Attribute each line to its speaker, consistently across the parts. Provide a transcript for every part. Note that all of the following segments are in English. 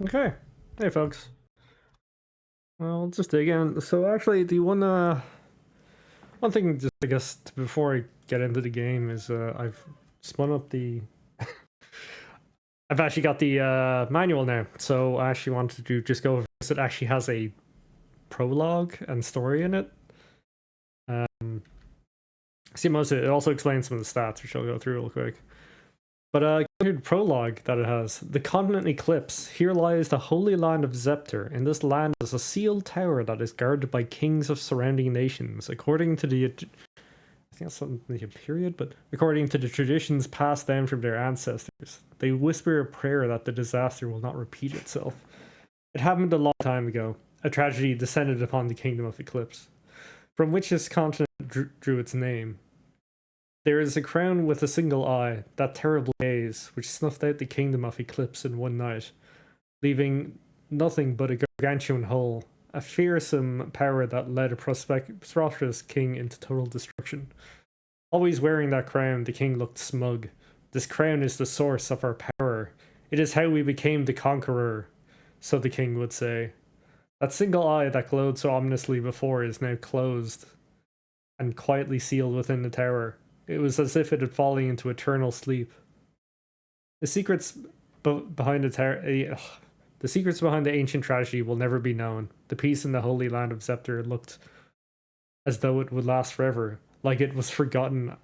Speaker 1: Okay. Hey, folks. Well, just dig in. So, actually, the one thing, just I guess, before I get into the game is I've spun up the. I've actually got the manual now, so I actually wanted to just go over this. It actually has a prologue and story in it. Um, See, most of it also explains some of the stats, which I'll go through real quick. But the prologue that it has. The continent eclipse. Here lies the holy land of Zepter. In this land is a sealed tower that is guarded by kings of surrounding nations. According to the, I think that's something the period, but according to the traditions passed down from their ancestors, they whisper a prayer that the disaster will not repeat itself. It happened a long time ago. A tragedy descended upon the kingdom of Eclipse, from which this continent drew its name. There is a crown with a single eye, that terrible gaze, which snuffed out the kingdom of Eclipse in one night, leaving nothing but a gargantuan hole, a fearsome power that led a prosperous king into total destruction. Always wearing that crown, the king looked smug. This crown is the source of our power. It is how we became the conqueror, so the king would say. That single eye that glowed so ominously before is now closed and quietly sealed within the tower. It was as if it had fallen into eternal sleep. The secrets behind the tower. The secrets behind the ancient tragedy will never be known. The peace in the holy land of Zepter looked as though it would last forever, like it was forgotten.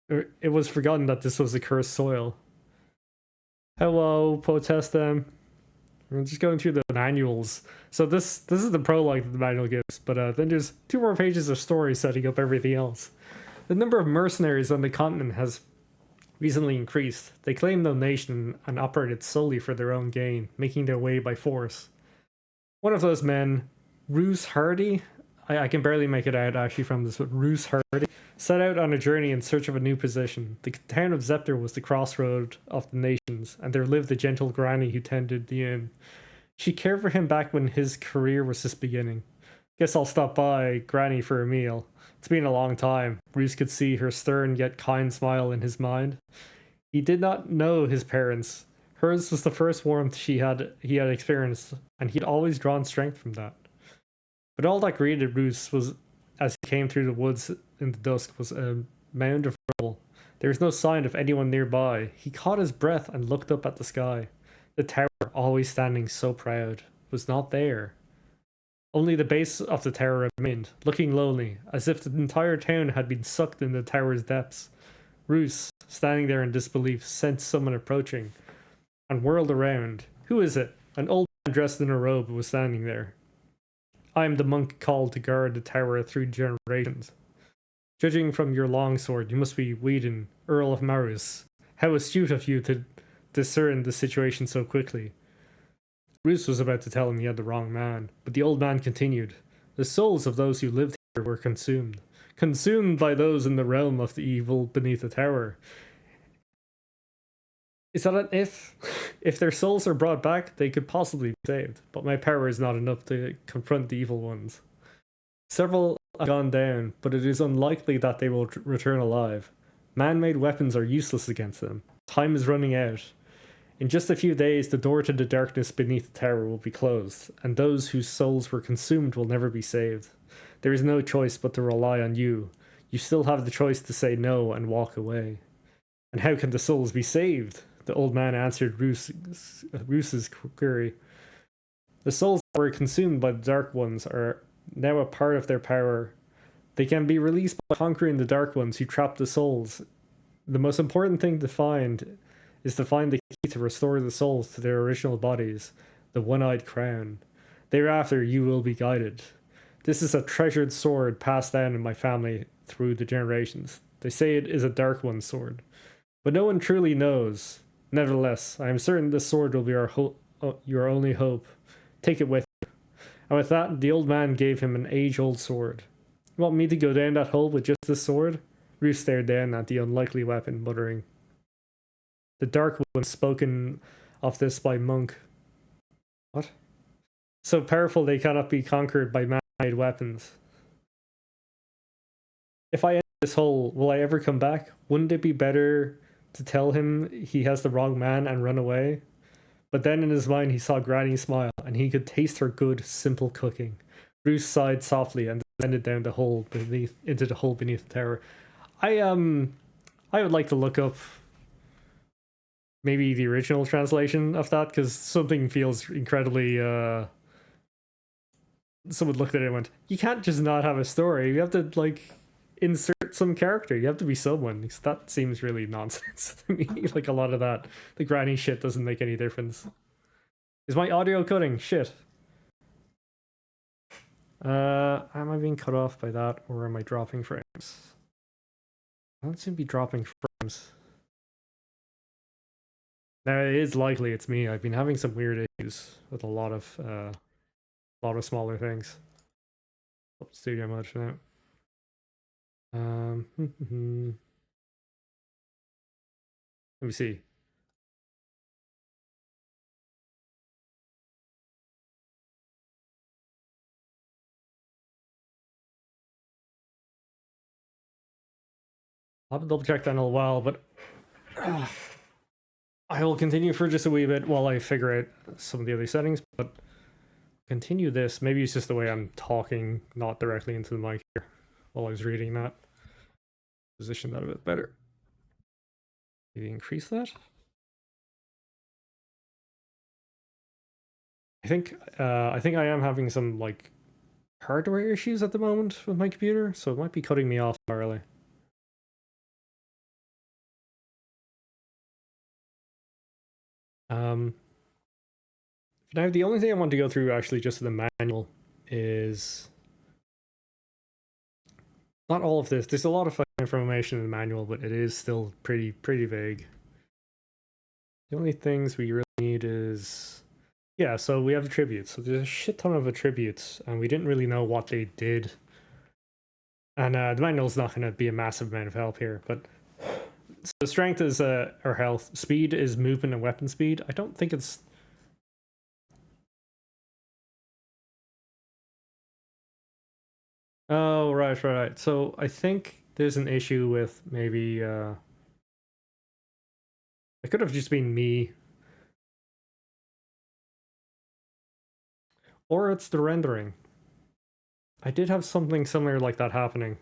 Speaker 1: It was forgotten that this was a cursed soil. Hello, Potestem. We're just going through the manuals. So this is the prologue that the manual gives, but then there's 2 more pages of story setting up everything else. The number of mercenaries on the continent has recently increased. They claim no nation and operated solely for their own gain, making their way by force. One of those men, Roose Hardy, I can barely make it out actually from this, but Roose Hardy, set out on a journey in search of a new position. The town of Zepter was the crossroad of the nations, and there lived a gentle granny who tended the inn. She cared for him back when his career was just beginning. Guess I'll stop by Granny for a meal. It's been a long time. Roose could see her stern yet kind smile in his mind. He did not know his parents. Hers was the first warmth he had experienced, and he'd always drawn strength from that. But all that greeted Roose was as he came through the woods in the dusk was a mound of rubble. There was no sign of anyone nearby. He caught his breath and looked up at the sky. The tower, always standing so proud, was not there. Only the base of the tower remained, looking lonely, as if the entire town had been sucked in the tower's depths. Roose, standing there in disbelief, sensed someone approaching, and whirled around. Who is it? An old man dressed in a robe was standing there. I am the monk called to guard the tower through generations. Judging from your longsword, you must be Whedon, Earl of Marus. How astute of you to discern the situation so quickly. Roose was about to tell him he had the wrong man, but the old man continued. The souls of those who lived here were consumed. Consumed by those in the realm of the evil beneath the tower. Is that an if? If their souls are brought back, they could possibly be saved, but my power is not enough to confront the evil ones. Several have gone down, but it is unlikely that they will return alive. Man made weapons are useless against them. Time is running out. In just a few days, the door to the darkness beneath the tower will be closed, and those whose souls were consumed will never be saved. There is no choice but to rely on you. You still have the choice to say no and walk away. And how can the souls be saved? The old man answered Roose's query. The souls that were consumed by the Dark Ones are now a part of their power. They can be released by conquering the Dark Ones who trap the souls. The most important thing to find is to find the key to restore the souls to their original bodies, the one-eyed crown. Thereafter you will be guided. This is a treasured sword passed down in my family through the generations. They say it is a Dark One sword, but no one truly knows. Nevertheless, I am certain this sword will be your only hope. Take it with you. And with that, the old man gave him an age-old sword. You want me to go down that hole with just this sword? Roose stared down at the unlikely weapon, muttering. The Dark One spoken of this by Monk. What? So powerful they cannot be conquered by man-made weapons. If I enter this hole, will I ever come back? Wouldn't it be better to tell him he has the wrong man and run away? But then in his mind, he saw Granny smile, and he could taste her good, simple cooking. Bruce sighed softly and descended down the hole beneath into the hole beneath the tower. I would like to look up maybe the original translation of that, because something feels incredibly someone looked at it and went, you can't just not have a story, you have to like insert some character, you have to be someone. That seems really nonsense to me. Like a lot of that, the Granny shit doesn't make any difference. Is my audio cutting? Shit. Am I being cut off by that, or am I dropping frames? I don't seem to be dropping frames. Now it is likely it's me. I've been having some weird issues with a lot of smaller things. Studio mode for now. Let me see. I'll have to double check that in a while, but I will continue for just a wee bit while I figure out some of the other settings, but continue this. Maybe it's just the way I'm talking, not directly into the mic here while I was reading that. Position that a bit better. Maybe increase that. I think I am having some like hardware issues at the moment with my computer, so it might be cutting me off early. Now the only thing I want to go through actually just the manual is not all of this. There's a lot of information in the manual, but it is still pretty vague. The only things we really need is, yeah, so we have attributes. So there's a shit ton of attributes, and we didn't really know what they did. And the manual's not going to be a massive amount of help here, but so strength is our health, speed is movement and weapon speed. I don't think it's... Oh, right. So I think there's an issue with maybe... it could have just been me. Or it's the rendering. I did have something similar like that happening.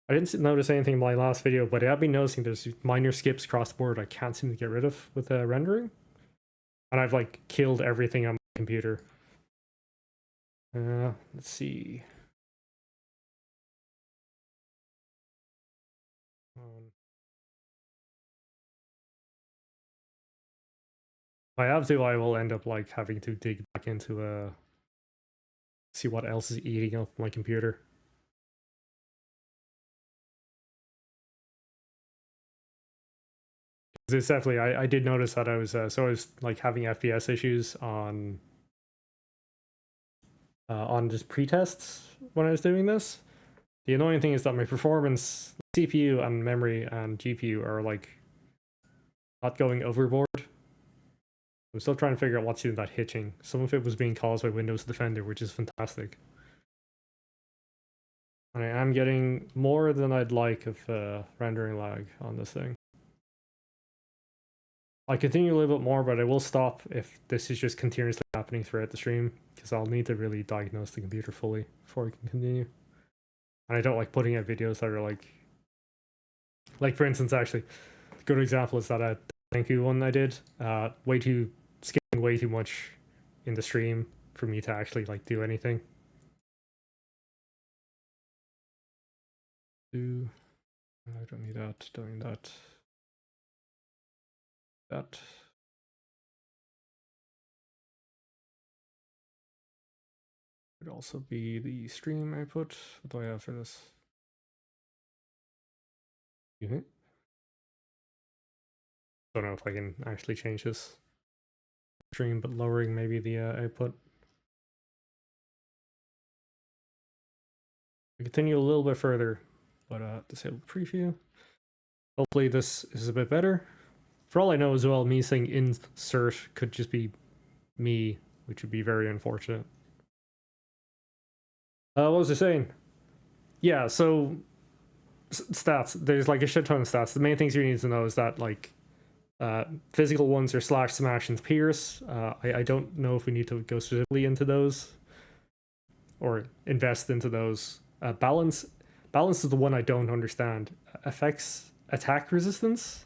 Speaker 1: I didn't notice anything in my last video, but I have been noticing there's minor skips across the board I can't seem to get rid of with rendering. And I've like killed everything on my computer. Let's see. If I have to, I will end up like having to dig back into see what else is eating up my computer. It's definitely, I did notice that I was like having FPS issues on just pretests when I was doing this. The annoying thing is that my performance, CPU and memory and GPU are like not going overboard. I'm still trying to figure out what's doing that hitching. Some of it was being caused by Windows Defender, which is fantastic. And I am getting more than I'd like of rendering lag on this thing. I continue a little bit more, but I will stop if this is just continuously happening throughout the stream, because I'll need to really diagnose the computer fully before I can continue. And I don't like putting out videos that are like for instance, actually, a good example is that thank you one I did, skipping way too much in the stream for me to actually like do anything. I don't need that, don't need that. That. Could also be the stream output. What do I have for this? Don't know if I can actually change this stream, but lowering maybe the output. We continue a little bit further, but disable preview. Hopefully this is a bit better. For all I know as well, me saying insert could just be me, which would be very unfortunate. What was I saying? Yeah, so stats. There's like a shit ton of stats. The main things you need to know is that like Physical ones are slash, smash, and pierce. I don't know if we need to go specifically into those or invest into those. Balance is the one I don't understand. Affects attack resistance.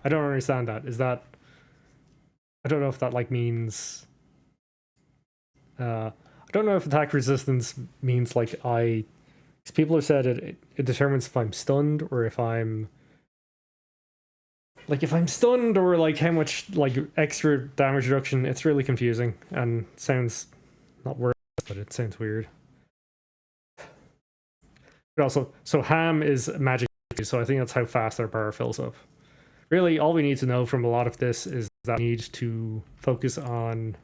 Speaker 1: I don't understand that. Is that? I don't know if that like means. I don't know if attack resistance means like I. Because people have said it determines if I'm stunned or if I'm. Like if I'm stunned or like how much like extra damage reduction. It's really confusing and sounds not worth it, but it sounds weird. But also, so ham is magic, so I think that's how fast our bar fills up. Really, all we need to know from a lot of this is that we need to focus on.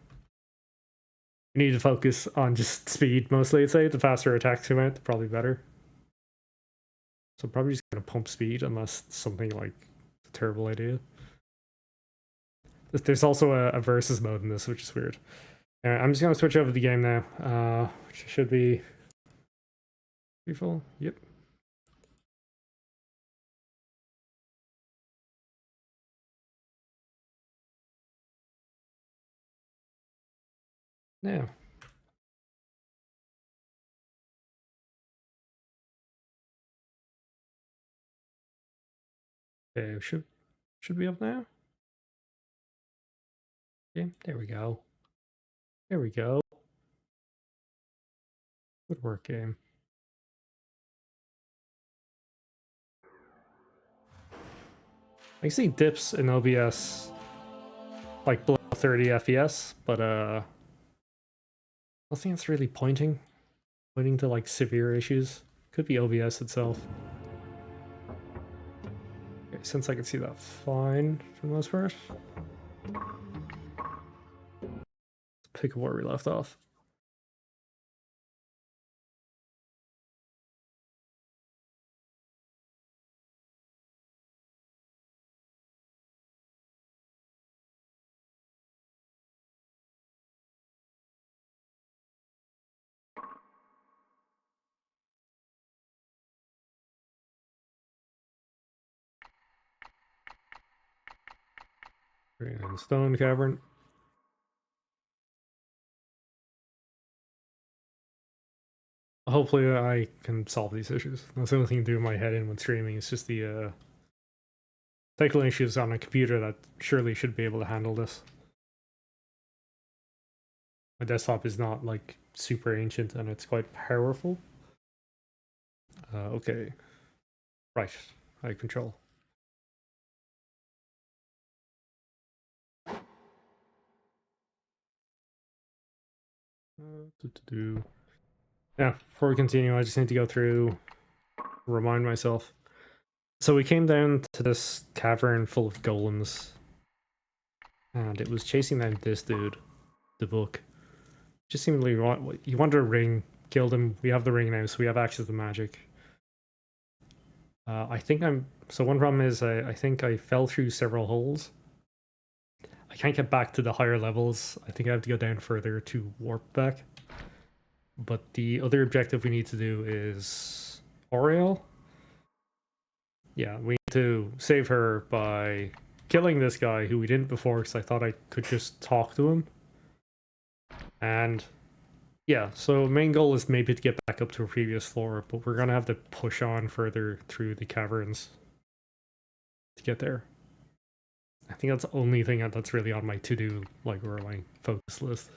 Speaker 1: We need to focus on just speed mostly. I'd say the faster attacks come out, the probably better. So probably just gonna pump speed unless something like a terrible idea. There's also a versus mode in this, which is weird. I'm just gonna switch over the game now, which should be full. Yep. Yeah. Okay, should be up now. Yeah, there we go. There we go. Good work, game. I see dips in OBS like below 30 FPS, but I don't think it's really pointing to like severe issues. Could be OBS itself. Okay, since I can see that fine for the most part. Let's pick up where we left off. And Stone Cavern. Hopefully I can solve these issues. That's the only thing to do in my head in when streaming. It's just the technical issues on a computer that surely should be able to handle this. My desktop is not like super ancient and it's quite powerful. Okay. Right. I control. Yeah, before we continue, I just need to go through, remind myself. So we came down to this cavern full of golems, and it was chasing down this dude, the book. Just seemed like you wanted a ring, killed him. We have the ring now, so we have access to magic. I think so one problem is I think I fell through several holes. I can't get back to the higher levels. I think I have to go down further to warp back. But the other objective we need to do is Oriel. Yeah, we need to save her by killing this guy who we didn't before because I thought I could just talk to him. And yeah, so main goal is maybe to get back up to a previous floor, but we're gonna have to push on further through the caverns to get there. I think that's the only thing that's really on my to-do, like, or my focus list.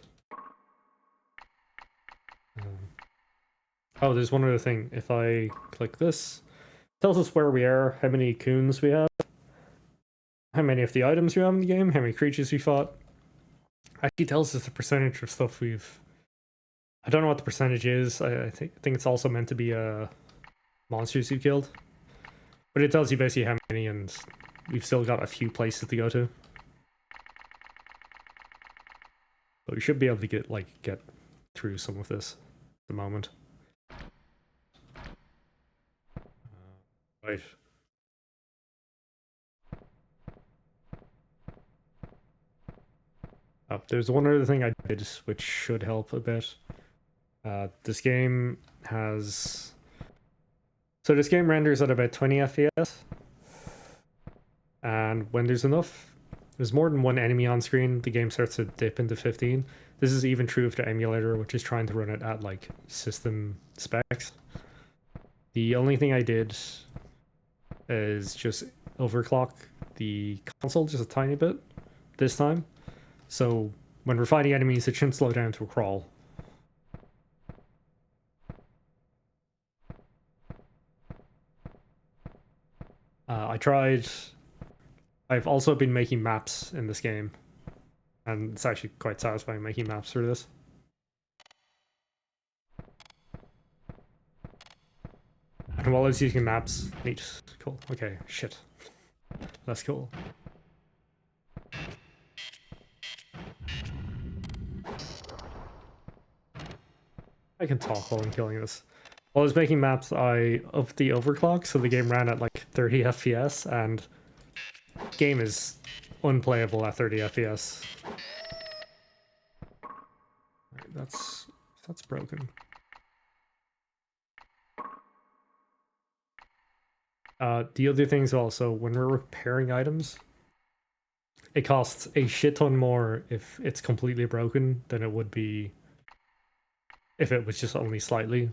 Speaker 1: Oh, there's one other thing. If I click this, it tells us where we are, how many coons we have, how many of the items we have in the game, how many creatures we fought. Actually tells us the percentage of stuff we've... I don't know what the percentage is. I think it's also meant to be monsters you killed. But it tells you basically how many, and we've still got a few places to go to. But we should be able to get through some of this at the moment. Right. There's one other thing I did which should help a bit. This game has... So this game renders at about 20 FPS. And when there's enough there's more than one enemy on screen, the game starts to dip into 15. This is even true of the emulator, which is trying to run it at like system specs. The only thing I did is just overclock the console just a tiny bit this time. So when we're fighting enemies, it shouldn't slow down to a crawl. I've also been making maps in this game, and it's actually quite satisfying making maps for this. And while I was using maps, neat, cool, okay, shit. That's cool. I can talk while I'm killing this. While I was making maps, I upped the overclock so the game ran at like 30 FPS, and game is unplayable at 30 FPS. Right, that's broken. The other thing is also, when we're repairing items, it costs a shit ton more if it's completely broken than it would be if it was just only slightly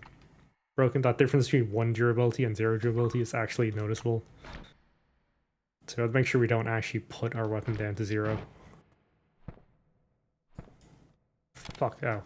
Speaker 1: broken. That difference between 1 durability and 0 durability is actually noticeable. So let's make sure we don't actually put our weapon down to 0. Fuck, ow.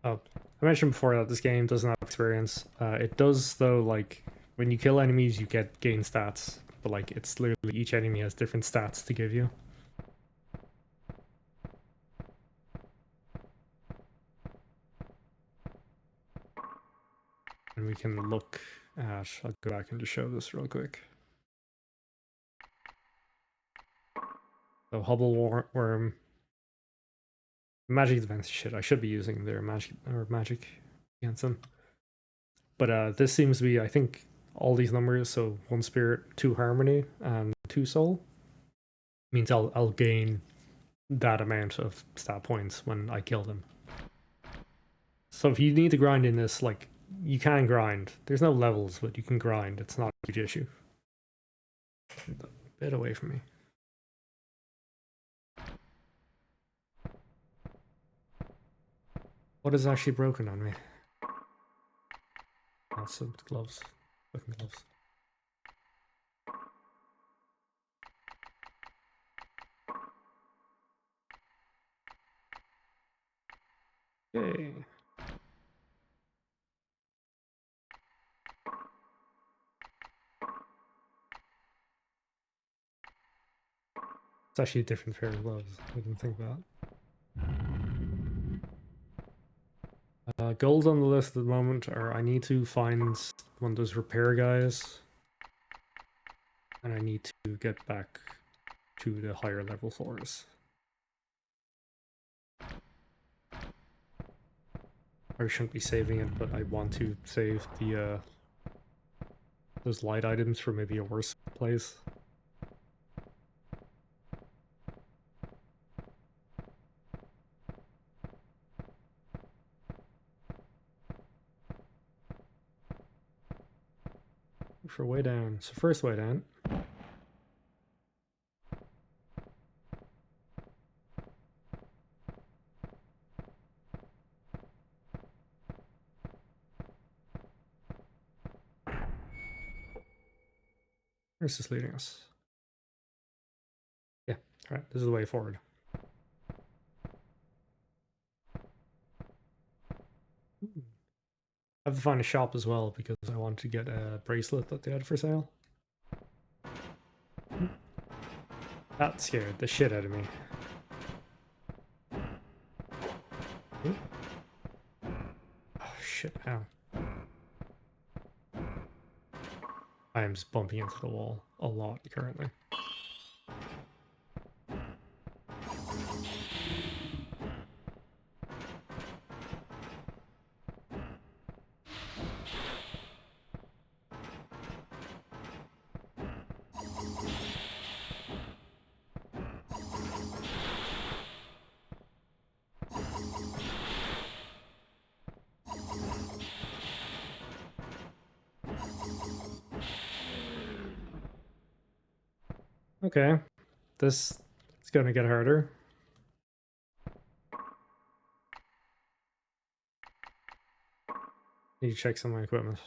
Speaker 1: Oh, I mentioned before that this game doesn't have experience. It does, though, like, when you kill enemies, you gain stats. But, like, it's literally each enemy has different stats to give you. And we can look at... I'll go back and just show this real quick. So, Hubble Worm... Magic defense shit. I should be using their magic against them. But this seems to be, I think, all these numbers. So 1 spirit, 2 harmony, and 2 soul means I'll gain that amount of stat points when I kill them. So if you need to grind in this, like, you can grind. There's no levels, but you can grind. It's not a huge issue. A bit away from me. What is actually broken on me? Oh, some gloves. Fucking gloves. Yay. It's actually a different pair of gloves. I didn't think about. Gold on the list at the moment, or I need to find one of those repair guys. And I need to get back to the higher level floors. I shouldn't be saving it, but I want to save the those light items for maybe a worse place. For way down. So first way down. Where's this leading us? Yeah, alright, this is the way forward. I have to find a shop as well because I want to get a bracelet that they had for sale. That scared the shit out of me. Ooh. Oh shit, ow. I am just bumping into the wall a lot currently. Okay, this is gonna get harder. Need to check some of my equipment.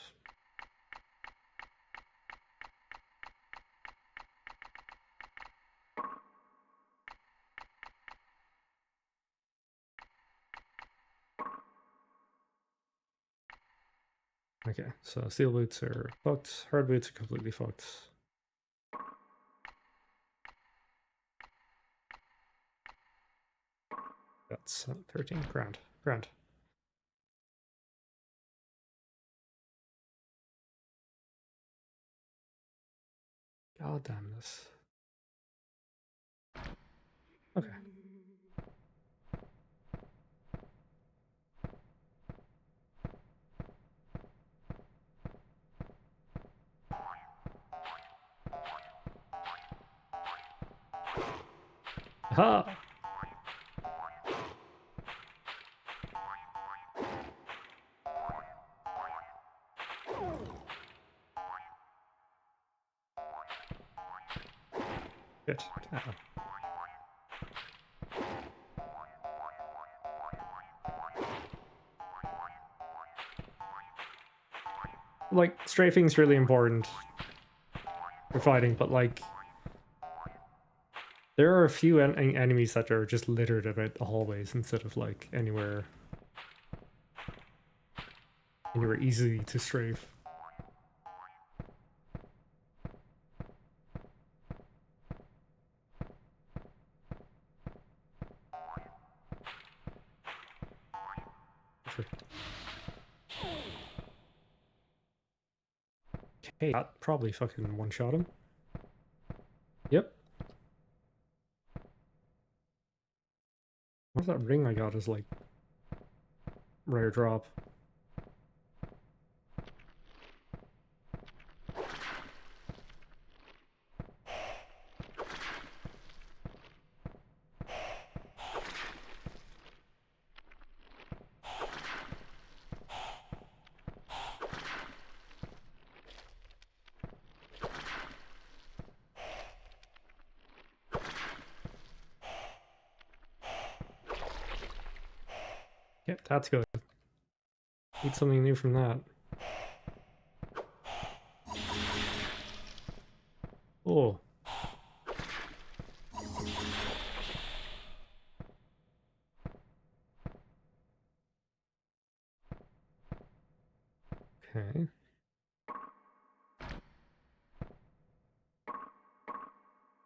Speaker 1: Okay, so steel boots are fucked, hard boots are completely fucked. That's 13 grand. Grand. God damn this. Okay. Ha! Shit. Ow. Like, strafing's really important for fighting, but like, there are a few enemies that are just littered about the hallways instead of like anywhere easy to strafe. Okay, that probably fucking one-shot him. Yep. What's that ring I got is like rare drop. Yep, that's good. Eat something new from that. Oh. Okay.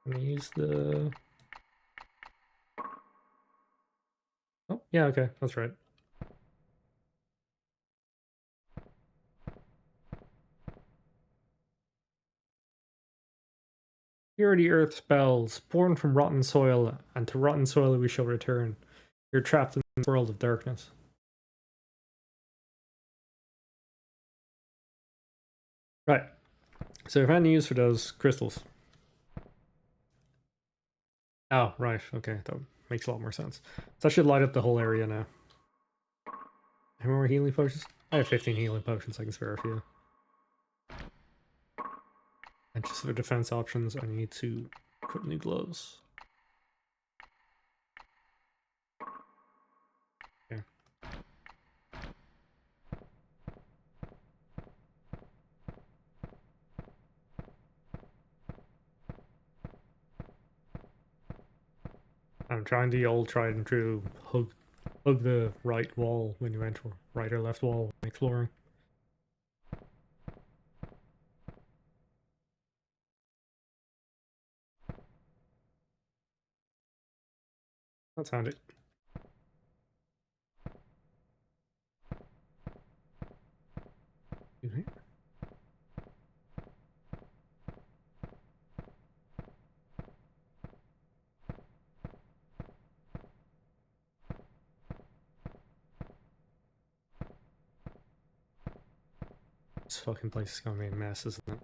Speaker 1: I'm gonna use the... Oh, yeah, okay, that's right. Here are the earth's bells, born from rotten soil, and to rotten soil we shall return. You're trapped in this world of darkness. Right. So if any use for those crystals. Oh, right, okay, that makes a lot more sense. So that should light up the whole area now. How many more healing potions? I have 15 healing potions, I can spare a few. And just for defense options, I need to put new gloves. Okay. I'm trying the old tried and true hug the right wall when you enter, right or left wall when exploring. That's handy. This fucking place is gonna be a mess, isn't it?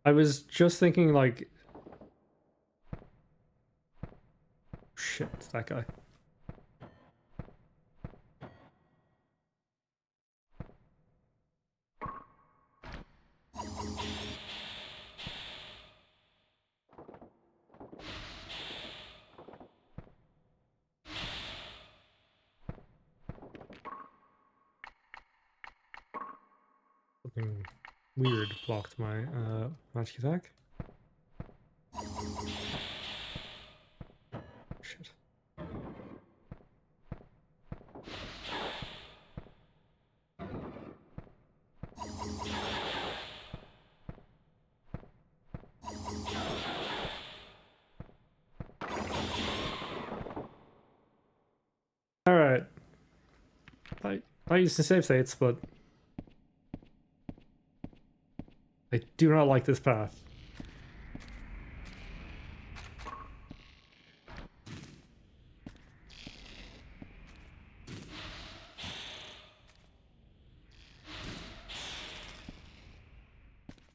Speaker 1: I was just thinking, like... Shit, it's that guy. Something weird blocked my magic attack. Shit. Alright. I used to save states, but I do not like this path.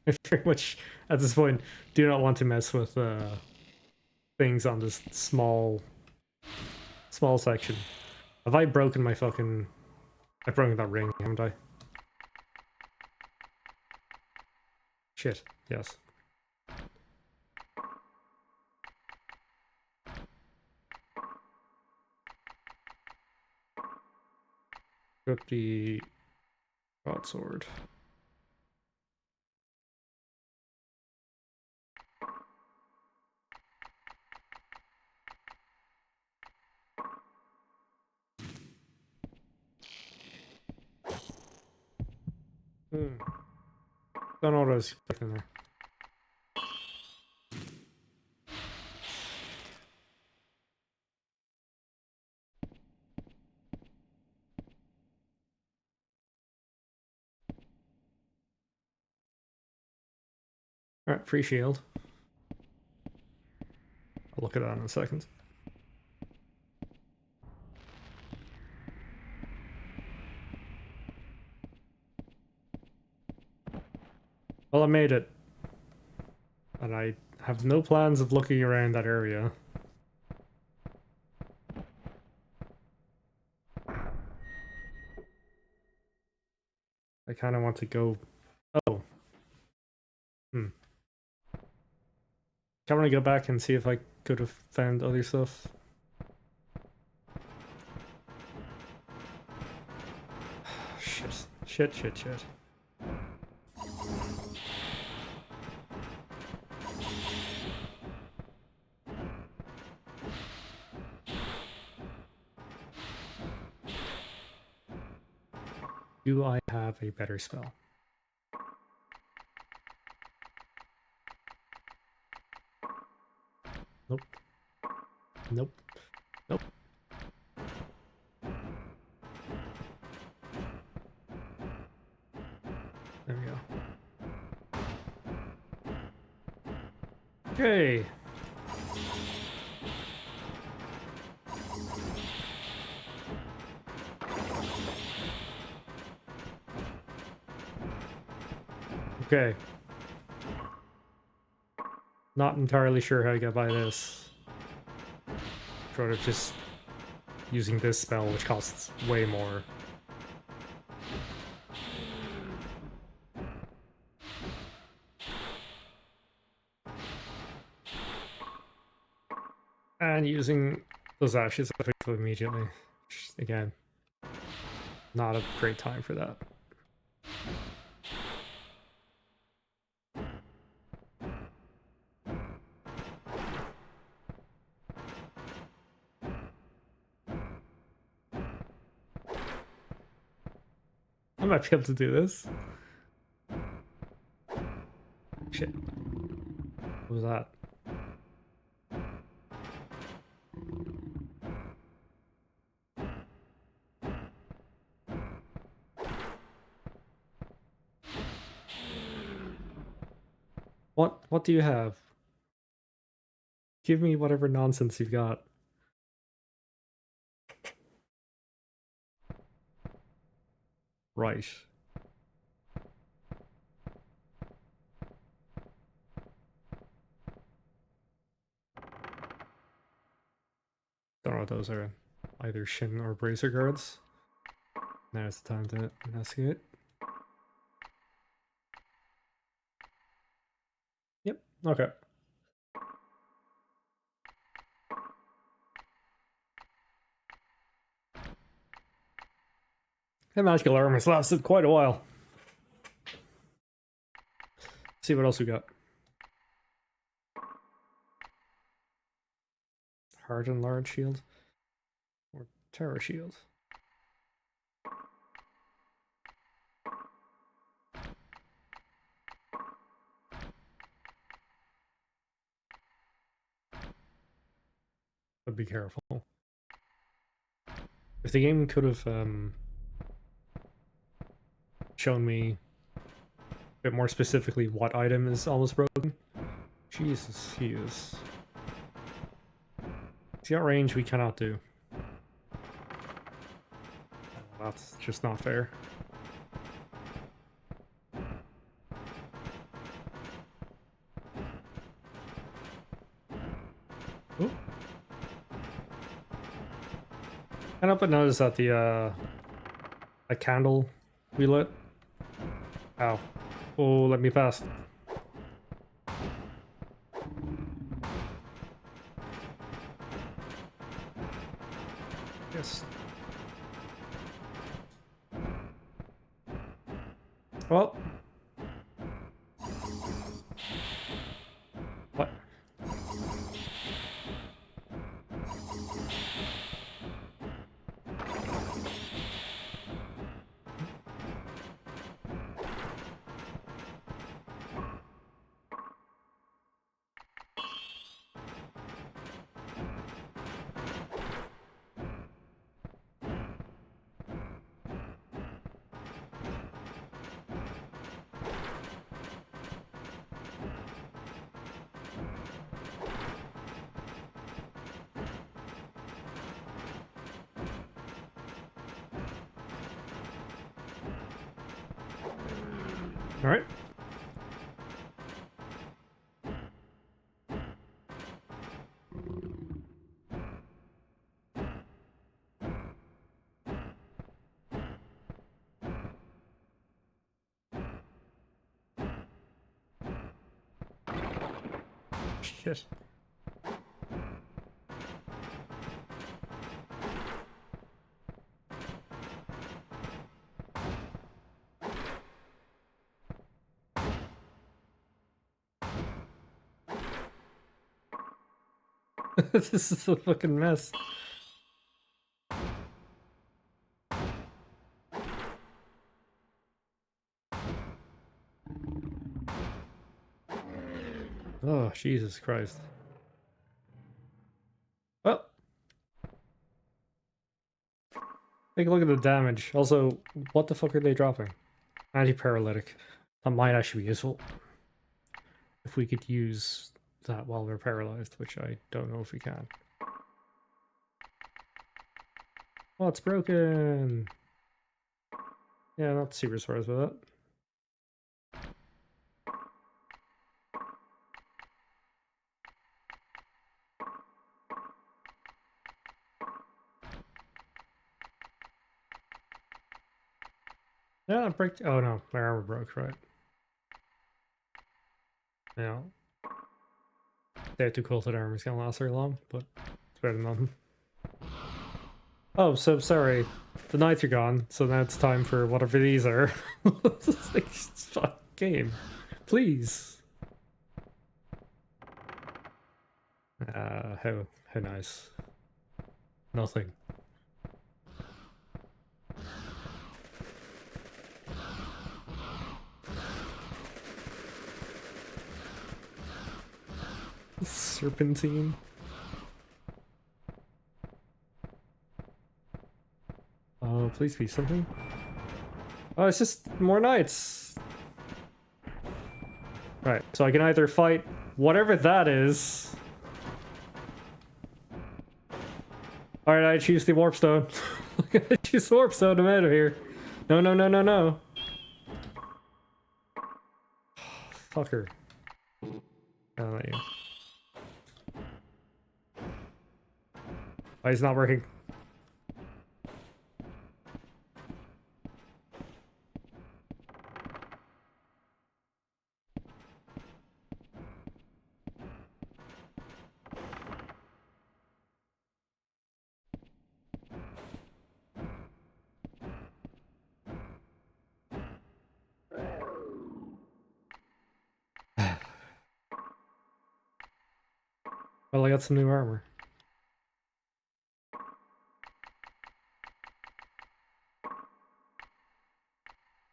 Speaker 1: I very much, at this point, do not want to mess with things on this small section. Have I broken my fucking... I've broken that ring, haven't I? Shit, yes. Got the broadsword. Don't know what I was expecting there. Alright, free shield. I'll look at that in a second. Well, I made it. And I have no plans of looking around that area. I kind of want to go... Oh. Can't really go back and see if I could have found other stuff. Shit. Do I have a better spell? Nope. There we go. Okay. Okay. Not entirely sure how to get by this. Sort of just using this spell, which costs way more. And using those ashes effectively immediately. Which, again, not a great time for that. I might be able to do this. Shit. What was that? What do you have? Give me whatever nonsense you've got. Right. Don't know what those are. Either shin or bracer guards. Now's the time to investigate. Yep, okay. That magical armor's lasted quite a while. See what else we got. Hardened large shield. Or terror shield. But be careful. If the game could have shown me a bit more specifically what item is almost broken. Jesus, he is. He's got range we cannot do. That's just not fair. Ooh. And up and notice that the a candle we lit. Ow. Oh, let me pass. Yes. Well. What? All right. Shit. This is a fucking mess. Oh, Jesus Christ. Well. Take a look at the damage. Also, what the fuck are they dropping? Anti-paralytic. That might actually be useful. If we could use that while we're paralyzed, which I don't know if we can. Oh, it's broken! Yeah, not super surprised with that. Yeah, break. Oh no, my armor broke, right. Yeah. They have too cool that armor's gonna last very long, but it's better than nothing. Oh, so sorry. The knights are gone, so now it's time for whatever these are. It's like, fuck game. Please. How nice. Nothing. Serpentine. Oh, please be something. Oh, it's just more knights. Right, so I can either fight whatever that is. Alright, I choose the warp stone. I choose the warp stone, I'm out of here. No, no, no, no, no. Fucker. Oh, you. Why is it not working? Well, I got some new armor.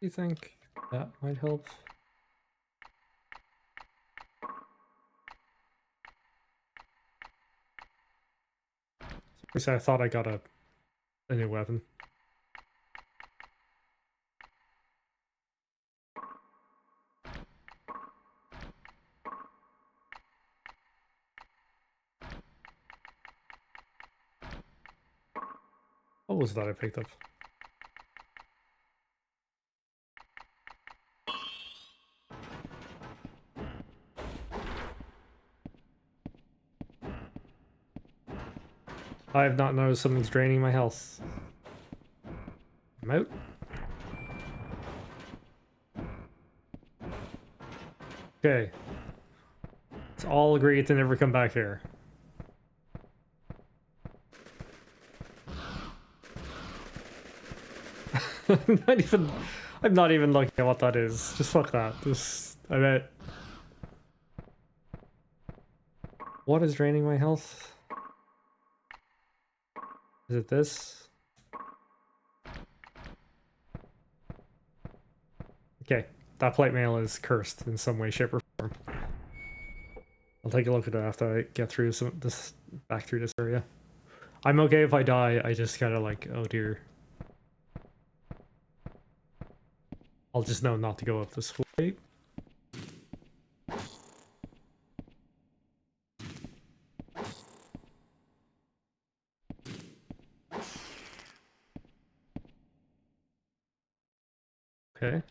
Speaker 1: Do you think that might help? I thought I got a new weapon. What was that I picked up? I have not noticed something's draining my health. I'm out. Okay. Let's all agree to never come back here. I'm not even looking at what that is. Just fuck that. I bet. What is draining my health? Is it this? Okay, that plate mail is cursed in some way, shape, or form. I'll take a look at it after I get through back through this area. I'm okay if I die, I just gotta like, oh dear. I'll just know not to go up this way. Okay.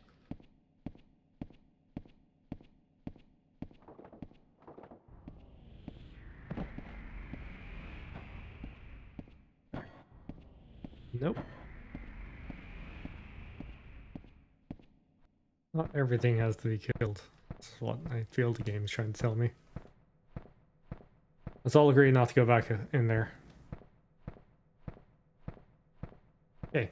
Speaker 1: Nope. Not everything has to be killed. That's what I feel the game is trying to tell me. Let's all agree not to go back in there. Okay.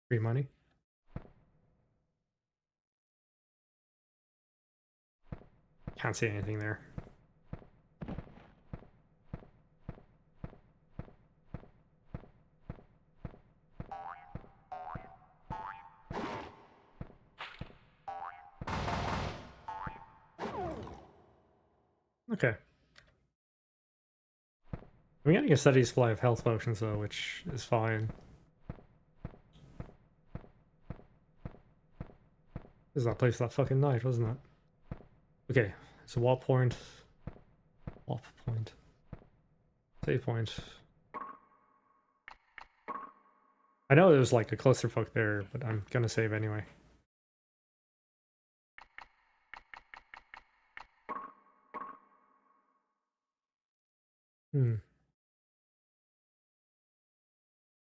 Speaker 1: Free money. Can't see anything there. Okay. I'm getting a steady supply of health potions though, which is fine. This is that place that fucking night, wasn't it? Okay, so what point? Off point. Save point. I know there's like a clusterfuck there, but I'm gonna save anyway.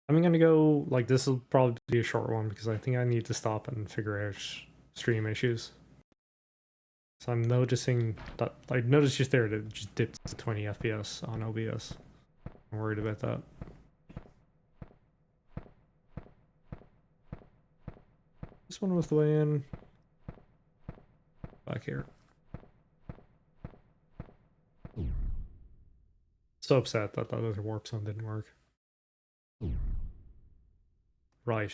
Speaker 1: I'm gonna go, like, this will probably be a short one because I think I need to stop and figure out stream issues. So I'm noticing that, I noticed just there that it just dipped to 20 FPS on OBS. I'm worried about that. This one was the way in. Back here. So upset that that other warp zone didn't work. Right.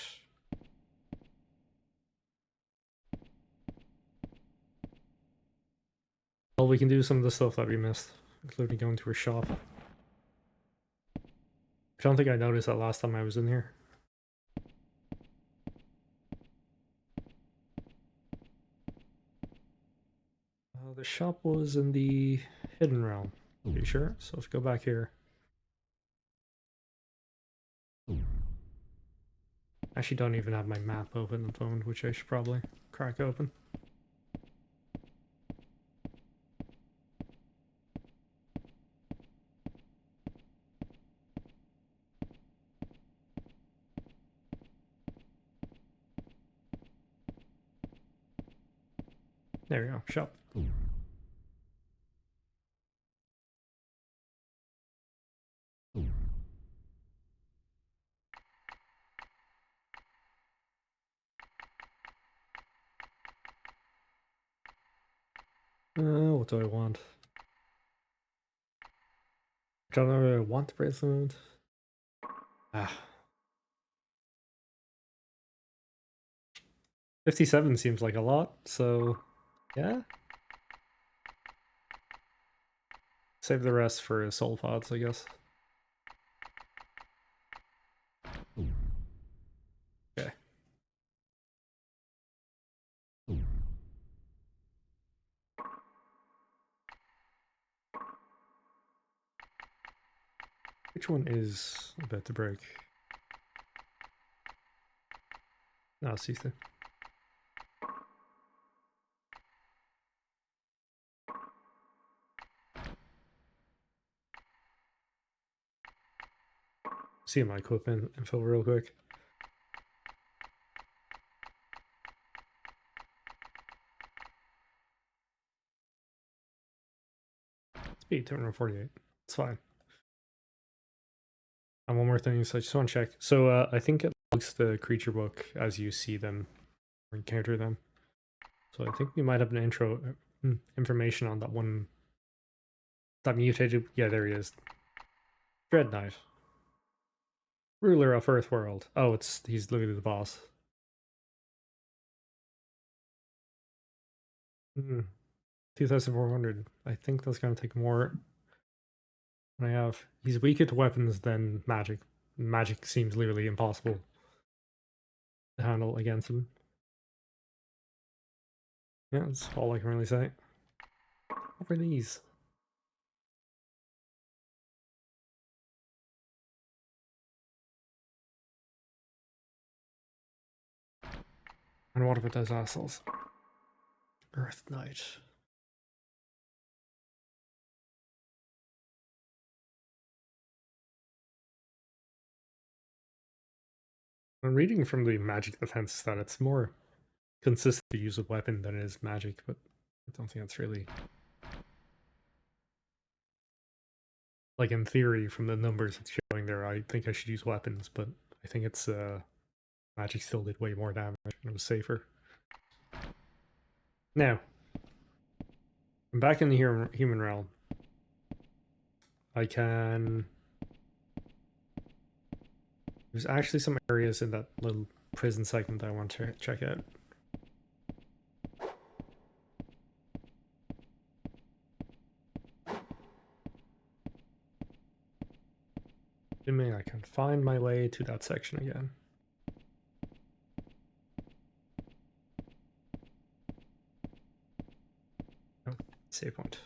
Speaker 1: Well, we can do some of the stuff that we missed, including going to a shop. I don't think I noticed that last time I was in here. The shop was in the hidden realm. Are you sure? So let's go back here. Actually don't even have my map open on the phone, which I should probably crack open. There we go, shop. What do I want? Don't know what I want the bracelet. Ah. 57 seems like a lot, so yeah. Save the rest for soul pods, I guess. Okay. Which one is about to break? No, it's these two. See my equipment info real quick. Speed 248. It's fine. And one more thing, so I just want to check. So I think it looks the creature book as you see them or encounter them. So I think we might have an intro information on that one that mutated. Yeah, there he is. Dread Knight. Ruler of Earthworld. Oh, he's literally the boss. 2,400. I think that's gonna take more. I have. He's weaker to weapons than magic. Magic seems literally impossible to handle against him. Yeah, that's all I can really say. What were these? And what about those assholes? Earth Knight. I'm reading from the magic defense that it's more consistent to use a weapon than it is magic, but I don't think that's really... Like in theory, from the numbers it's showing there, I think I should use weapons, but I think it's magic still did way more damage and it was safer. Now, I'm back in the human realm. I can... There's actually some areas in that little prison segment that I want to check out. Assuming I can find my way to that section again. Oh, save point.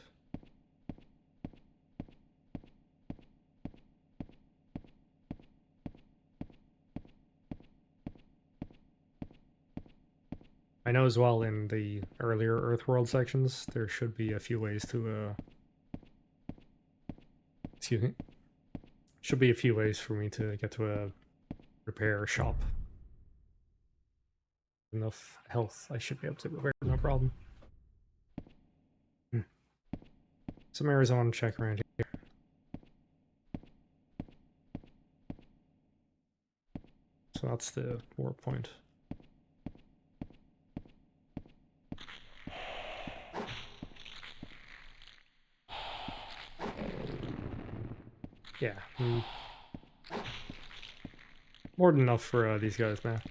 Speaker 1: I know as well in the earlier Earthworld sections, there should be a few ways to, excuse me. Should be a few ways for me to get to a repair shop. Enough health, I should be able to repair, no problem. Some areas I want to check around here. So that's the warp point. Yeah. More than enough for these guys now.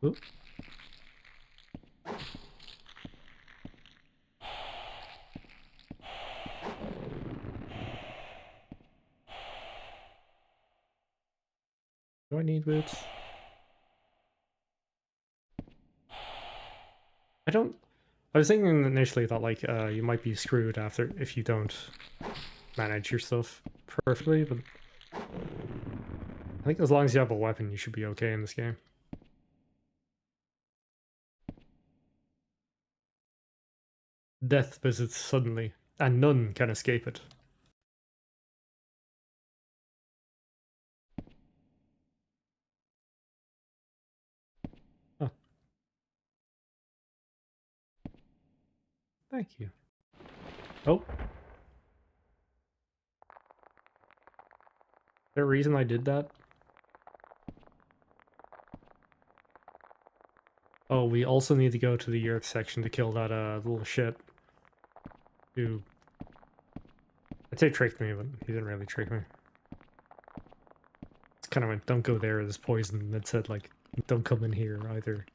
Speaker 1: Oop. Do I need boots? I was thinking initially that like you might be screwed after if you don't manage your stuff perfectly, but I think as long as you have a weapon, you should be okay in this game. Death visits suddenly, and none can escape it. Oh, thank you. Oh. Is there a reason I did that? Oh, we also need to go to the Earth section to kill that little shit. Who... I'd say tricked me, but he didn't really trick me. It's kind of went, don't go there, there's poison, and it said, like, don't come in here either.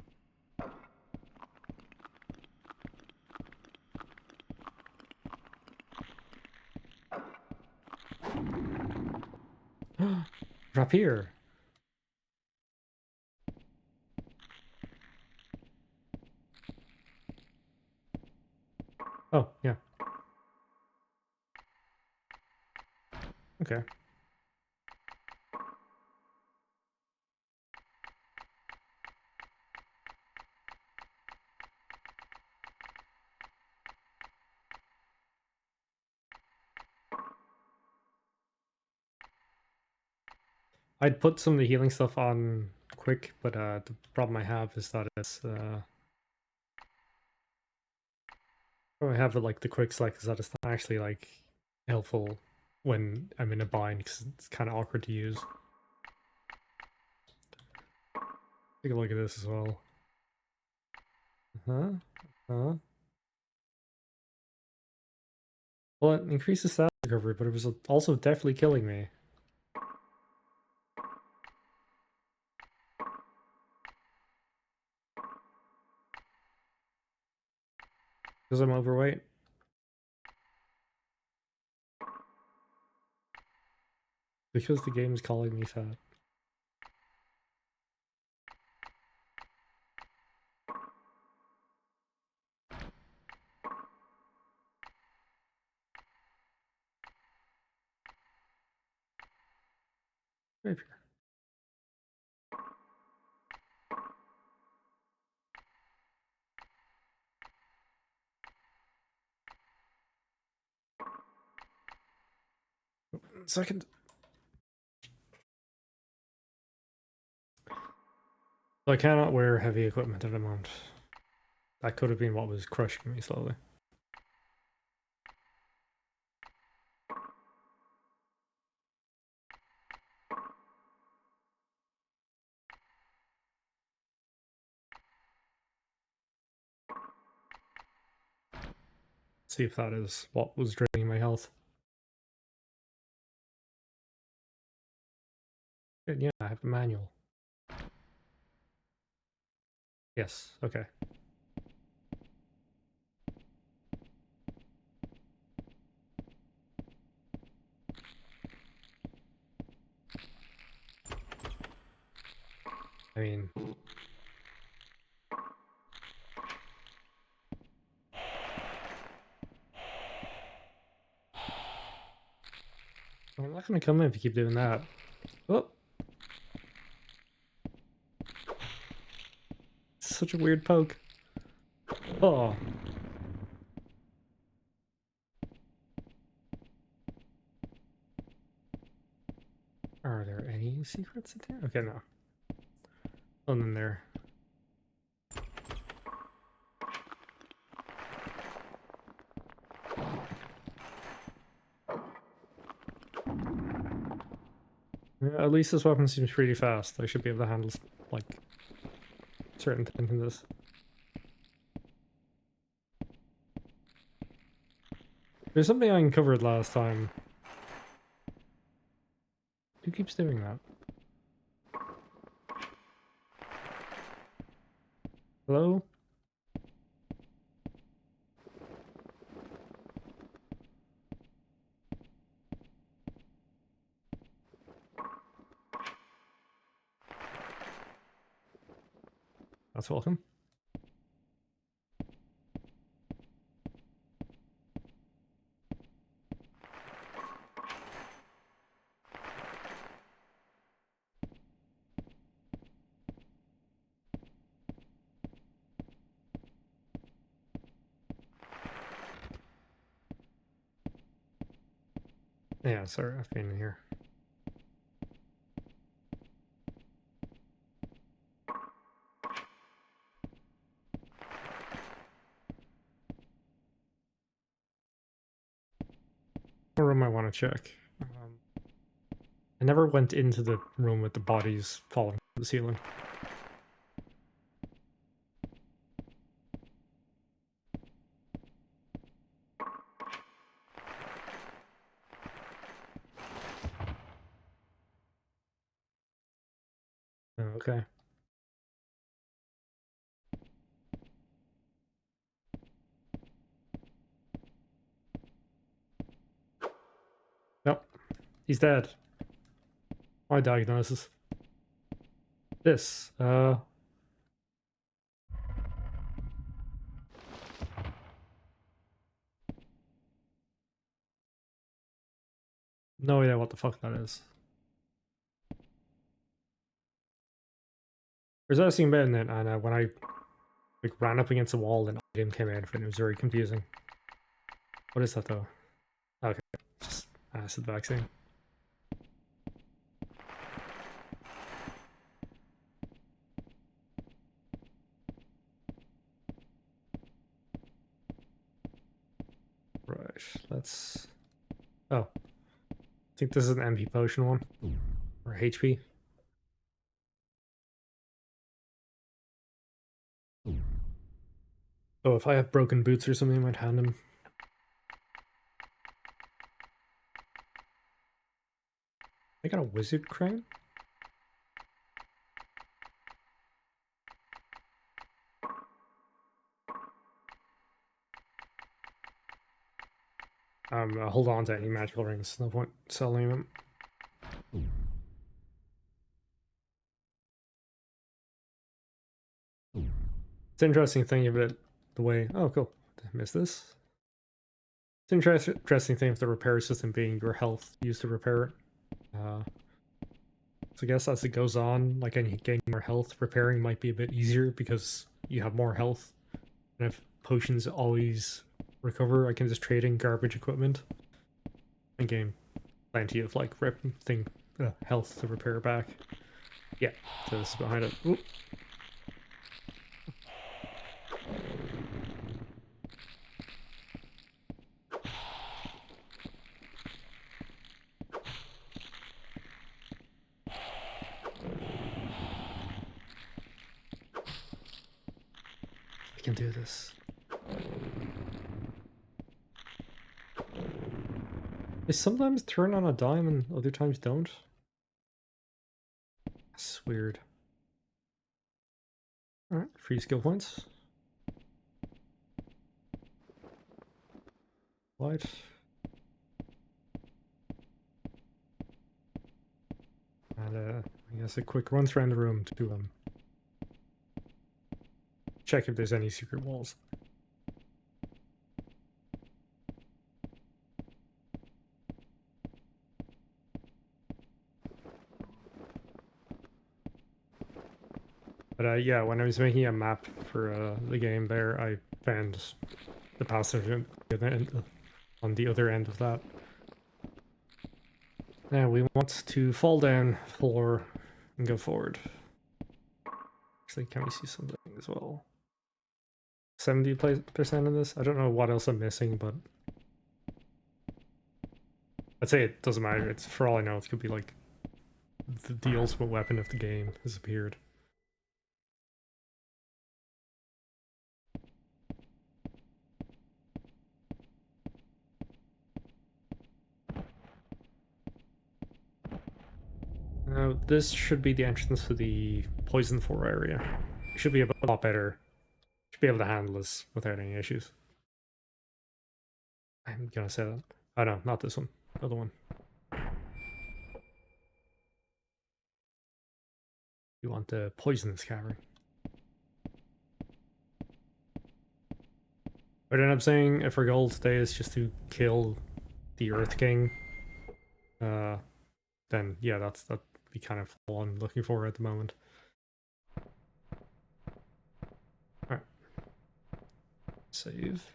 Speaker 1: Rapier! Oh, yeah. Okay. I'd put some of the healing stuff on quick, but the problem I have is that it's what I have with like the quick select is that it's not actually like helpful when I'm in a bind because it's kind of awkward to use. Take a look at this as well. Huh? Huh? Well, it increases stat recovery, but it was also definitely killing me. Because I'm overweight. Because the game's calling me fat. Rapier. Second. So I cannot wear heavy equipment at the moment. That could have been what was crushing me slowly. See if that is what was draining my health. And yeah, I have a manual. Yes, okay. I mean... I'm not gonna come in if you keep doing that. Oh! Such a weird poke. Oh. Are there any secrets in there? Okay, no. None in there. Yeah, at least this weapon seems pretty fast. I should be able to handle, like, certain things in this. There's something I uncovered last time. Who keeps doing that? Hello? That's welcome. Yeah, sorry, I've been in here. What room I want to check? I never went into the room with the bodies falling from the ceiling. Oh, okay. Nope. He's dead. My diagnosis. This, no idea what the fuck that is. There's that scene in it, and when I like ran up against the wall and item came out of it, it was very confusing. What is that though? Okay, just acid vaccine. Right, let's... Oh. I think this is an MP potion one. Or HP. Oh, if I have broken boots or something, I might hand him. I got a wizard crown? I'll hold on to any magical rings. No point selling them. It's interesting thinking of it the way... Oh, cool. Did I miss this? It's interesting thing of the repair system being your health used to repair it. So I guess as it goes on, like gaining more health, repairing might be a bit easier because you have more health. And if potions always recover, I can just trade in garbage equipment and gain plenty of like health to repair back. Yeah, so this is behind it. Ooh. I can do this. They sometimes turn on a dime and other times don't. That's weird. Alright, free skill points. What? And I guess a quick runs around the room to check if there's any secret walls. But yeah, when I was making a map for the game there, I found the passage on the other end of that. Now we want to fall down floor and go forward. Actually, can we see something as well? 70% of this? I don't know what else I'm missing, but I'd say it doesn't matter. It's, for all I know, it could be like the ultimate weapon of the game has appeared. Now, this should be the entrance to the Poison 4 area. It should be a lot better. Should be able to handle this without any issues. I'm gonna say that. Oh no, not this one. The other one. You want the Poisonous Cavern. What I end up saying for gold today is just to kill the Earth King. Then yeah, that'd be kind of all I'm looking for at the moment. Alright. Save.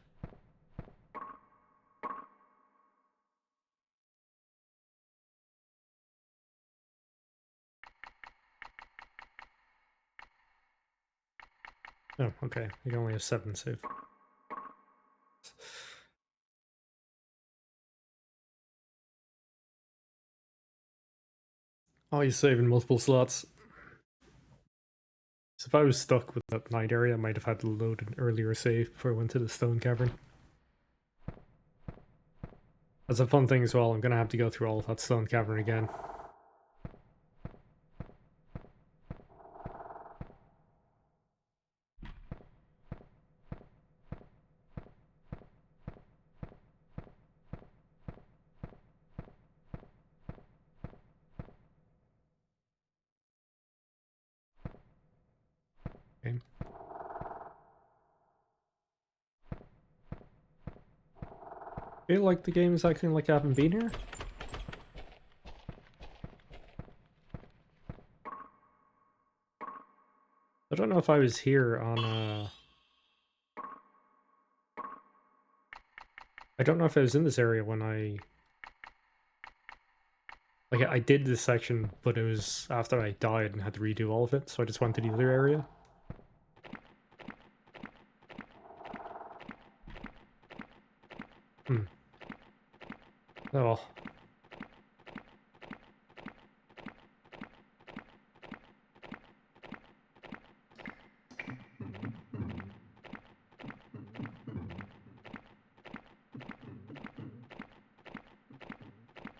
Speaker 1: Oh, okay. You only have 7 save. Oh, you save in multiple slots. So if I was stuck with that night area, I might have had to load an earlier save before I went to the stone cavern. That's a fun thing as well. I'm gonna have to go through all of that stone cavern again. Okay. I feel like the game is acting like I haven't been here. I don't know if I was here on I don't know if I was in this area when I did this section, but it was after I died and had to redo all of it, so I just went to the other area. Oh well.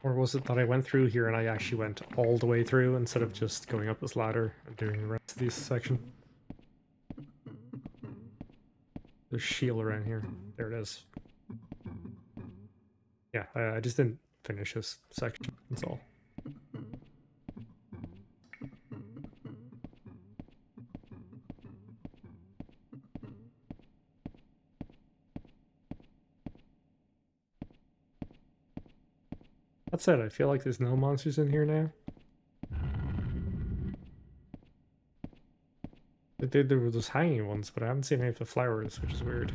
Speaker 1: Or was it that I went through here and I actually went all the way through instead of just going up this ladder and doing the rest of this section? There's shield around here. There it is. Yeah, I just didn't finish this section, that's all. That said, I feel like there's no monsters in here now. There were those hanging ones, but I haven't seen any of the flowers, which is weird.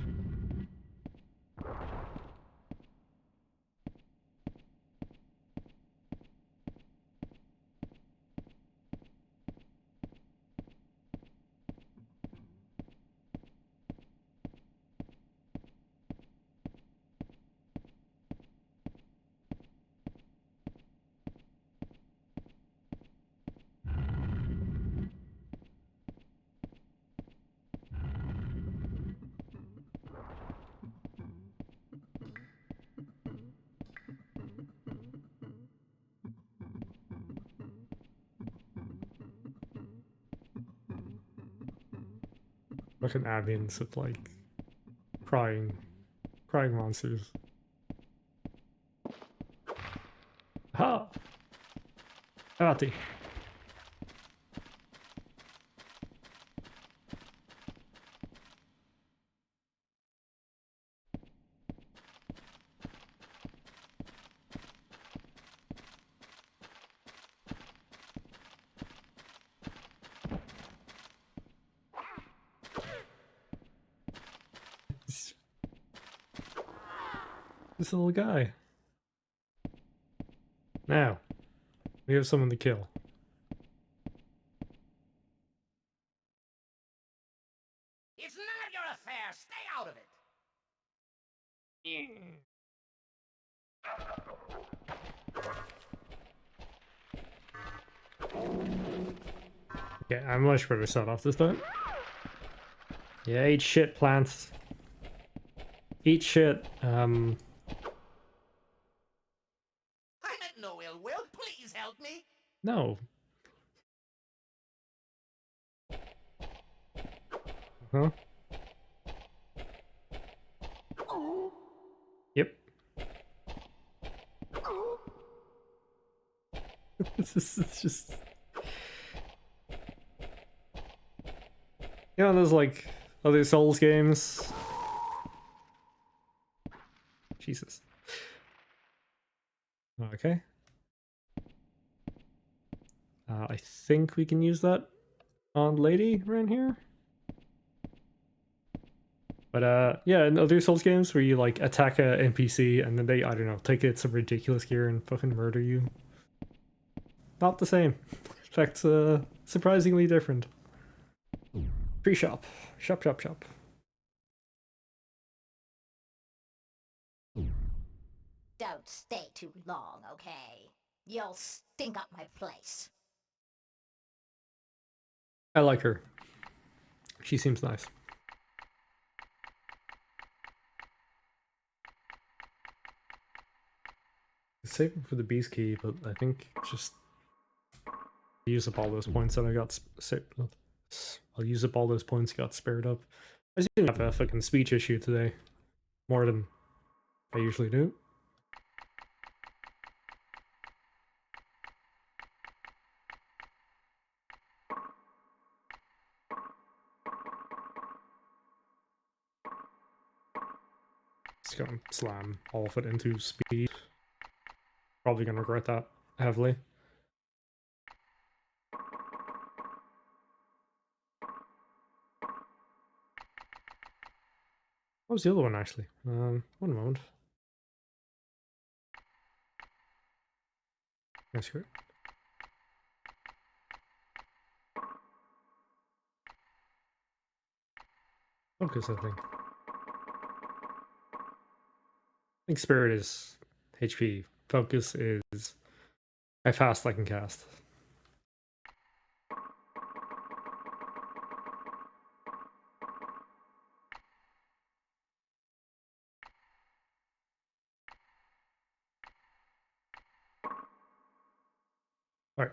Speaker 1: Fucking ambience of like crying monsters. Ha! Arati. This little guy. Now, we have someone to kill.
Speaker 2: It's none of your affair. Stay out of it.
Speaker 1: Okay, I'm much better start off this time. Yeah, eat shit, plants. Eat shit.
Speaker 2: I meant no ill will. Please help me.
Speaker 1: No. Huh? Yep. This is just... You know, there's like other Souls games. Jesus. Okay. I think we can use that on Lady around here. But yeah, in other Souls games where you like attack a NPC and then they, I don't know, take it some ridiculous gear and fucking murder you. Not the same. In fact, surprisingly different. Tree shop. Shop, shop, shop.
Speaker 2: Don't stay too long, okay? You'll stink up my place.
Speaker 1: I like her. She seems nice. Saving for the beast key, but I think just use up all those points that I got. I'll use up all those points got spared up. I just didn't have a fucking speech issue today, more than I usually do. Just gonna slam all of it into speed. Probably gonna regret that heavily. What was the other one actually? One moment. That's good. Focus, I think. I think Spirit is HP. Focus is how fast I can cast. Alright.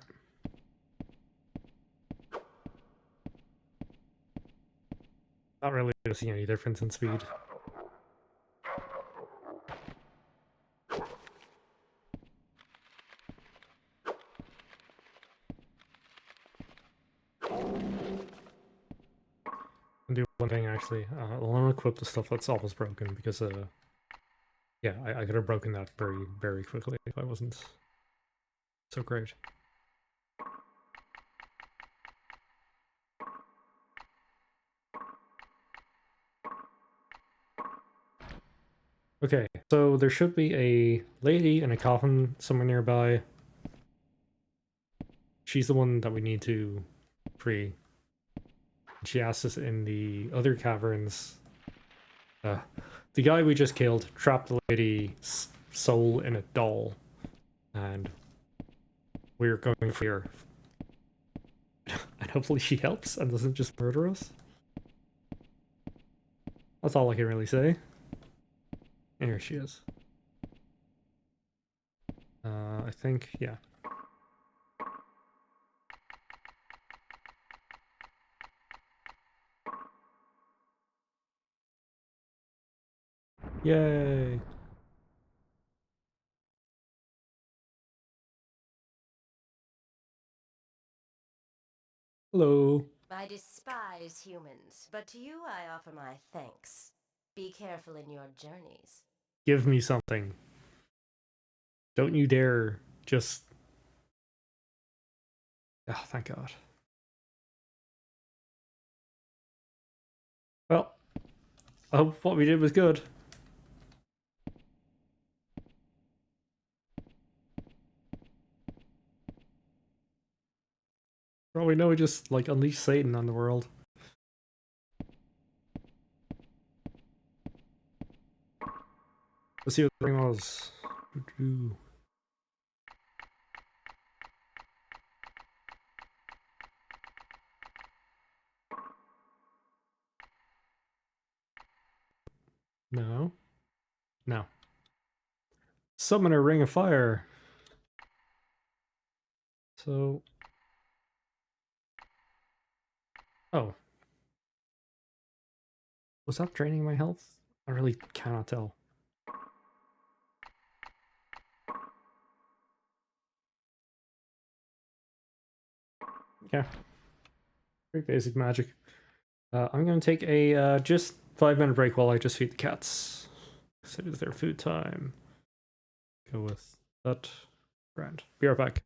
Speaker 1: Not really seeing any difference in speed. I'll do one thing actually. I'll unequip the stuff that's almost broken because yeah, I could have broken that very, very quickly if I wasn't so great. Okay, so there should be a lady in a coffin somewhere nearby. She's the one that we need to free. She asked us in the other caverns. The guy we just killed trapped the lady's soul in a doll, and we're going for her. And hopefully she helps and doesn't just murder us. That's all I can really say. And here she is. I think, yeah. Yay! Hello.
Speaker 3: I despise humans, but to you I offer my thanks. Be careful in your journeys.
Speaker 1: Give me something. Don't you dare just... Oh, thank God. Well, I hope what we did was good. For all we know, we just, like, unleashed Satan on the world. Let's see what the ring was. No. No. Summon a ring of fire. So... Oh. Was that draining my health? I really cannot tell. Yeah. Very basic magic. I'm gonna take a just 5-minute break while I just feed the cats. So it is their food time. Go with that. Grand. Be right back.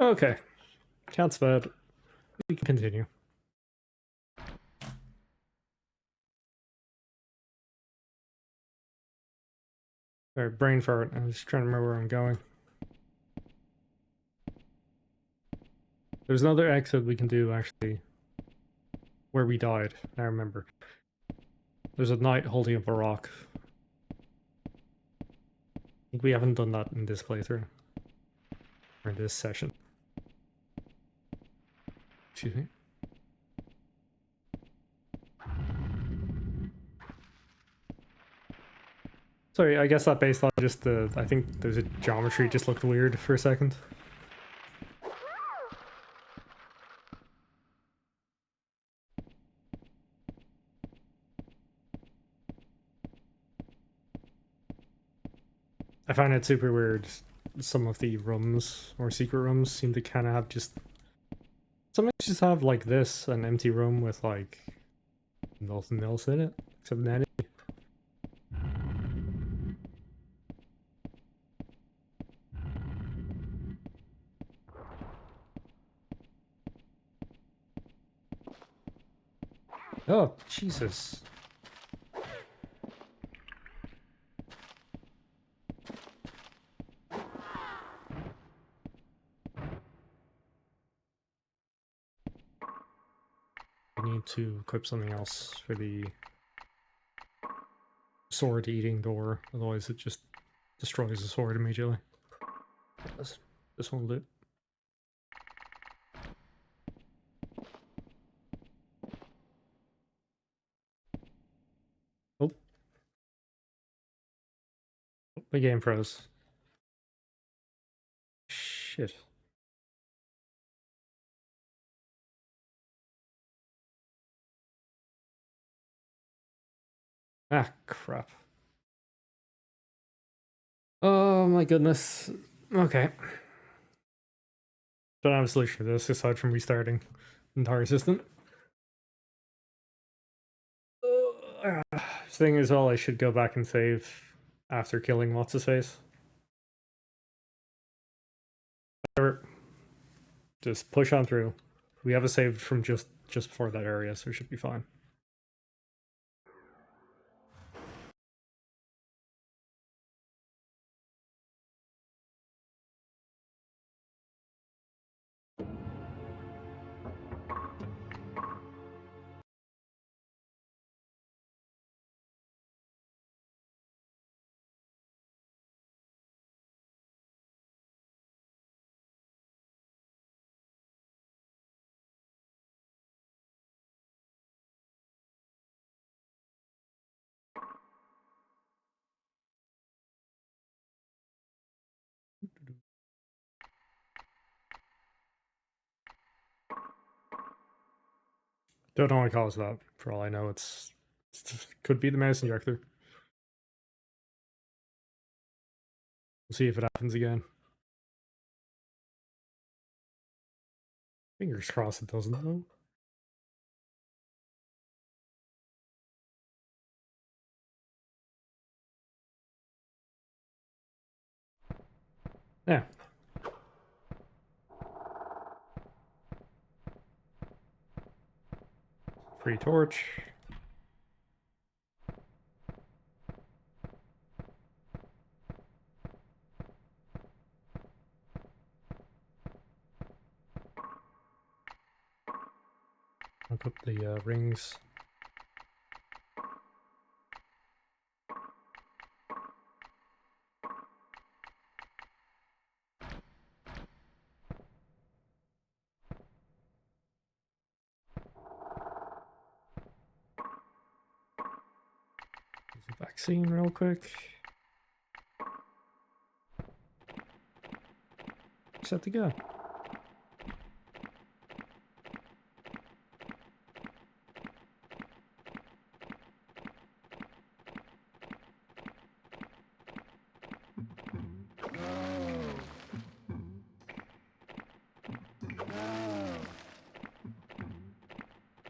Speaker 1: Okay. Cat's fed. We can continue. Sorry, brain fart. I was trying to remember where I'm going. There's another exit we can do, actually, where we died. I remember. There's a knight holding up a rock. I think we haven't done that in this playthrough. Or in this session. Excuse me. Sorry, I guess that baseline just, I think there's a geometry just looked weird for a second. I find it super weird. Some of the rooms, or secret rooms, seem to kind of have just... Some just have, like, this, an empty room with, like, nothing else in it, except an enemy. Oh, Jesus. I need to equip something else for the sword-eating door, otherwise it just destroys the sword immediately. This one will do. Oh. The game froze. Shit. Ah, crap. Oh my goodness. Okay. Don't have a solution for this aside from restarting the entire system. Thing is, well, I should go back and save after killing what's his face. Whatever. Just push on through. We have a save from just before that area, so it should be fine. Don't know what caused that. For all I know, it could be the mouse injector. We'll see if it happens again. Fingers crossed it doesn't, though. Yeah. Free torch. I'll put the rings. Use the vaccine real quick. Set to go.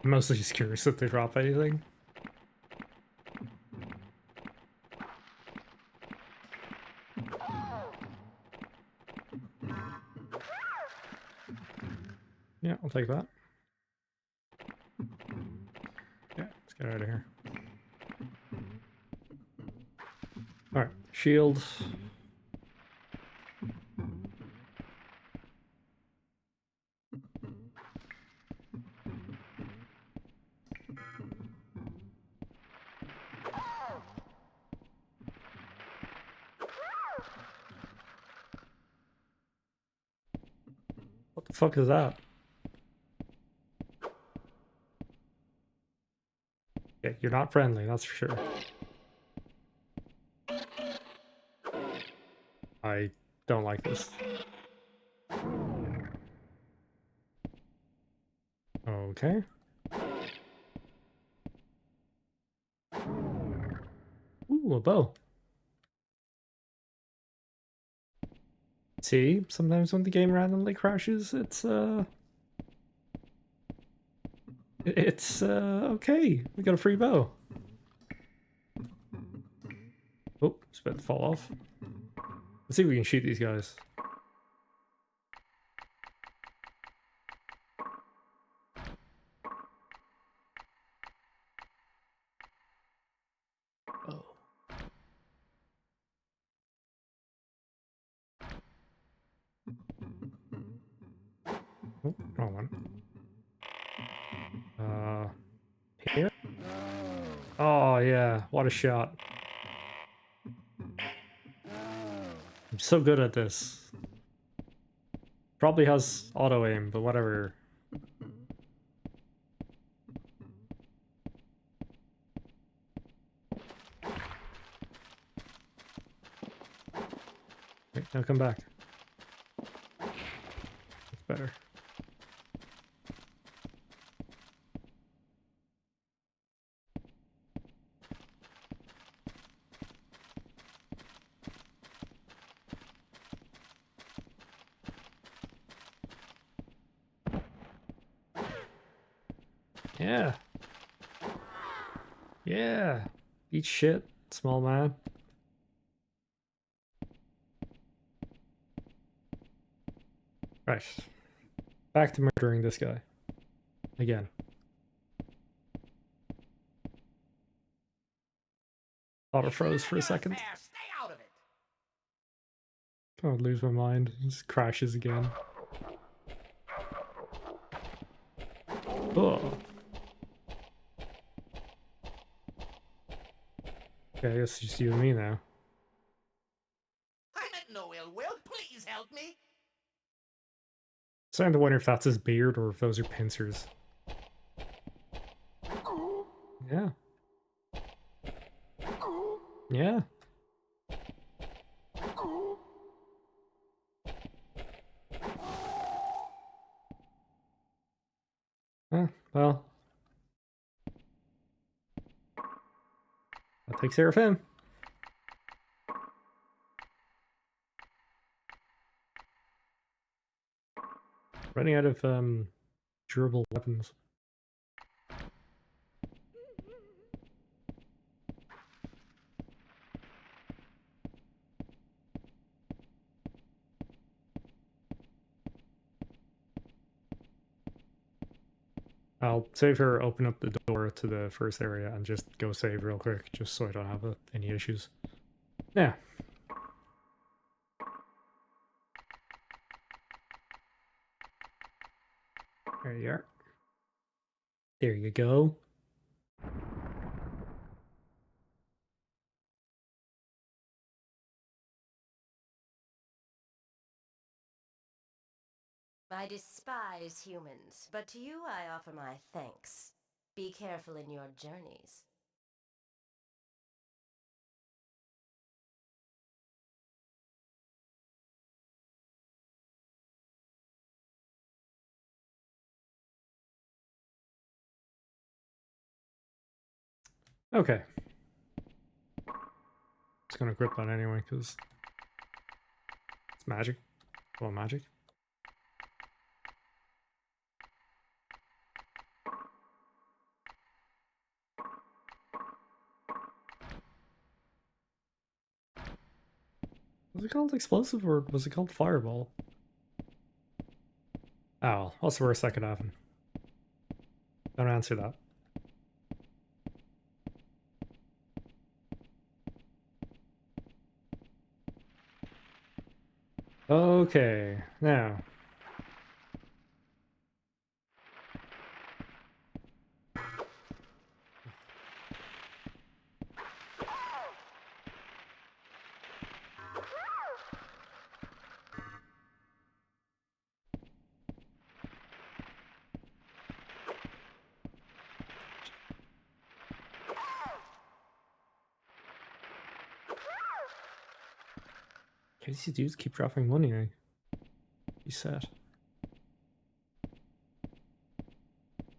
Speaker 1: I'm mostly just curious if they drop anything. Yeah, I'll take that. Yeah, let's get out of here. Alright, shield. What the fuck is that? Yeah, you're not friendly, that's for sure. I don't like this. Okay. Ooh, a bow. See, sometimes when the game randomly crashes, it's okay. We got a free bow. Oh, it's about to fall off. Let's see if we can shoot these guys. Oh. Oh, wrong one. Here? Oh, yeah. What a shot. I'm so good at this. Probably has auto aim, but whatever. Wait, now come back. That's better. Yeah. Yeah. Eat shit, small man. Right. Back to murdering this guy. Again. Thought it froze for a second.
Speaker 4: Stay out of it.
Speaker 1: I would lose my mind. It just crashes again. Oh. Okay, I guess it's just you and me now.
Speaker 4: I meant no ill will. Please help me.
Speaker 1: Starting to wonder if that's his beard or if those are pincers. Yeah. Yeah. Well. That takes care of him. Running out of durable weapons. I'll save her, open up the door to the first area, and just go save real quick, just so I don't have any issues. Yeah. There you are. There you go.
Speaker 3: I despise humans, but to you I offer my thanks. Be careful in your journeys.
Speaker 1: Okay. It's gonna grip that anyway, because it's magic. Well, magic. Was it called explosive or was it called fireball? Oh, what's the worst that could happen? Don't answer that. Okay, now. These dudes keep dropping money, eh? Be sad.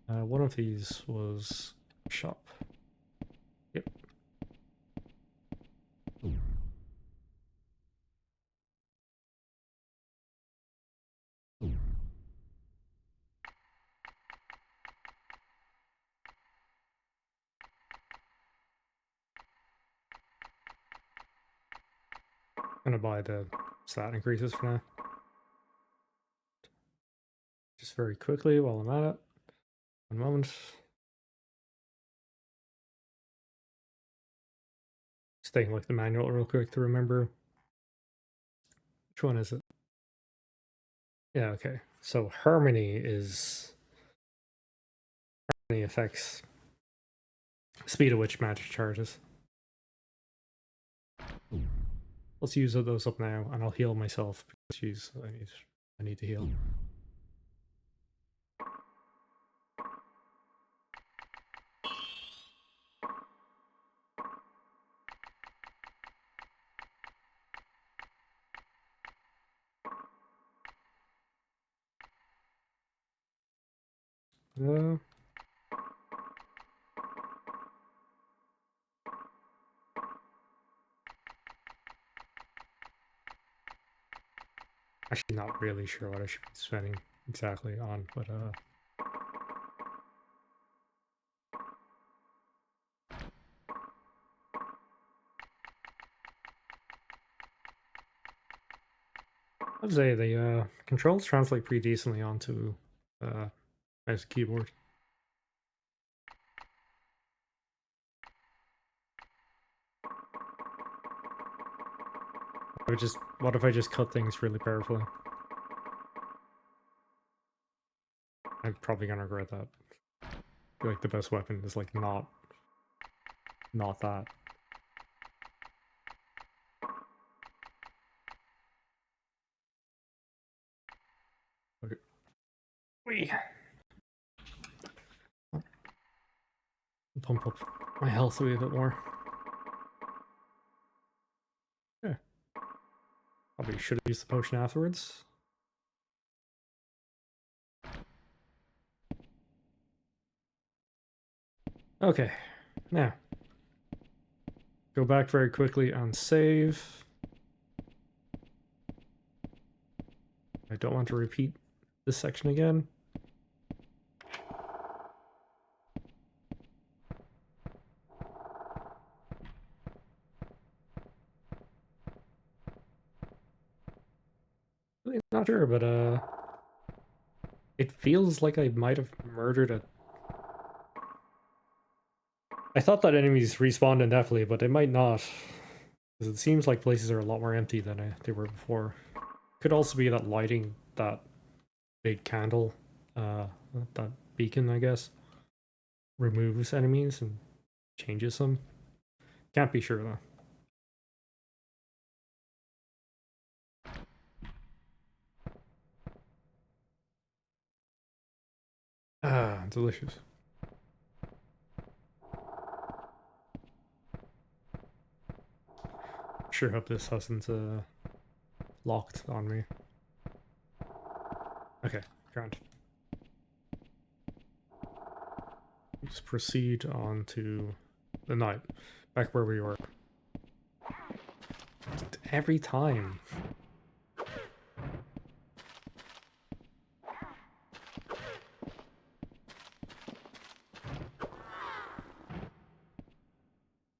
Speaker 1: One of these was shop. Yep. Gonna buy the stat increases for now. Just very quickly while I'm at it. One moment. Just taking like the manual real quick to remember. Which one is it? Yeah, okay. So Harmony affects speed at which magic charges. Let's use those up now, and I'll heal myself because jeez, I need to heal. Uh, Actually, not really sure what I should be spending exactly on, but I'd say the controls translate pretty decently onto mouse and keyboard. What if I just cut things really powerfully? I'm probably gonna regret that. I feel like the best weapon is like not that. Okay. Whee. Pump up my health a wee bit more. Yeah. Probably should have used the potion afterwards. Okay, now go back very quickly and save. I don't want to repeat this section again. Really not sure, but it feels like I might have murdered a. I thought that enemies respawned indefinitely, but they might not. Because it seems like places are a lot more empty than they were before. Could also be that lighting that big candle, that beacon, I guess, removes enemies and changes them. Can't be sure though. Ah, delicious. Sure hope this hasn't locked on me. Okay, grand. Let's proceed on to the night. Back where we were. Every time.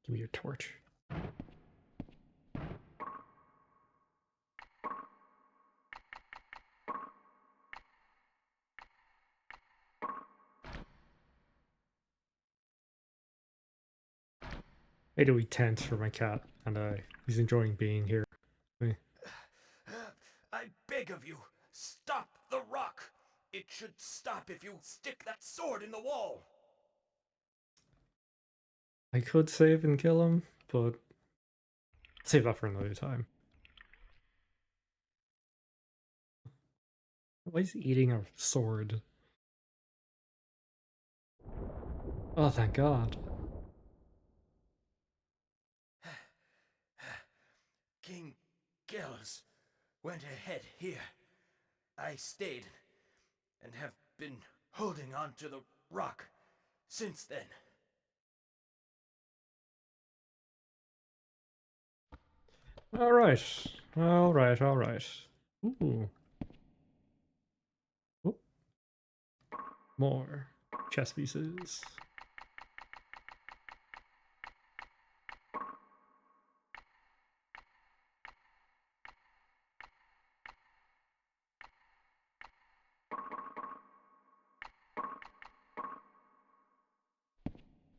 Speaker 1: Give me your torch. made a wee tent for my cat, and he's enjoying being here.
Speaker 5: I beg of you, stop the rock! It should stop if you stick that sword in the wall!
Speaker 1: I could save and kill him, but save that for another time. Why is he eating a sword? Oh, thank God.
Speaker 5: King Gells went ahead here. I stayed and have been holding on to the rock since then.
Speaker 1: Alright. Alright, alright. Ooh. Oop. More chess pieces.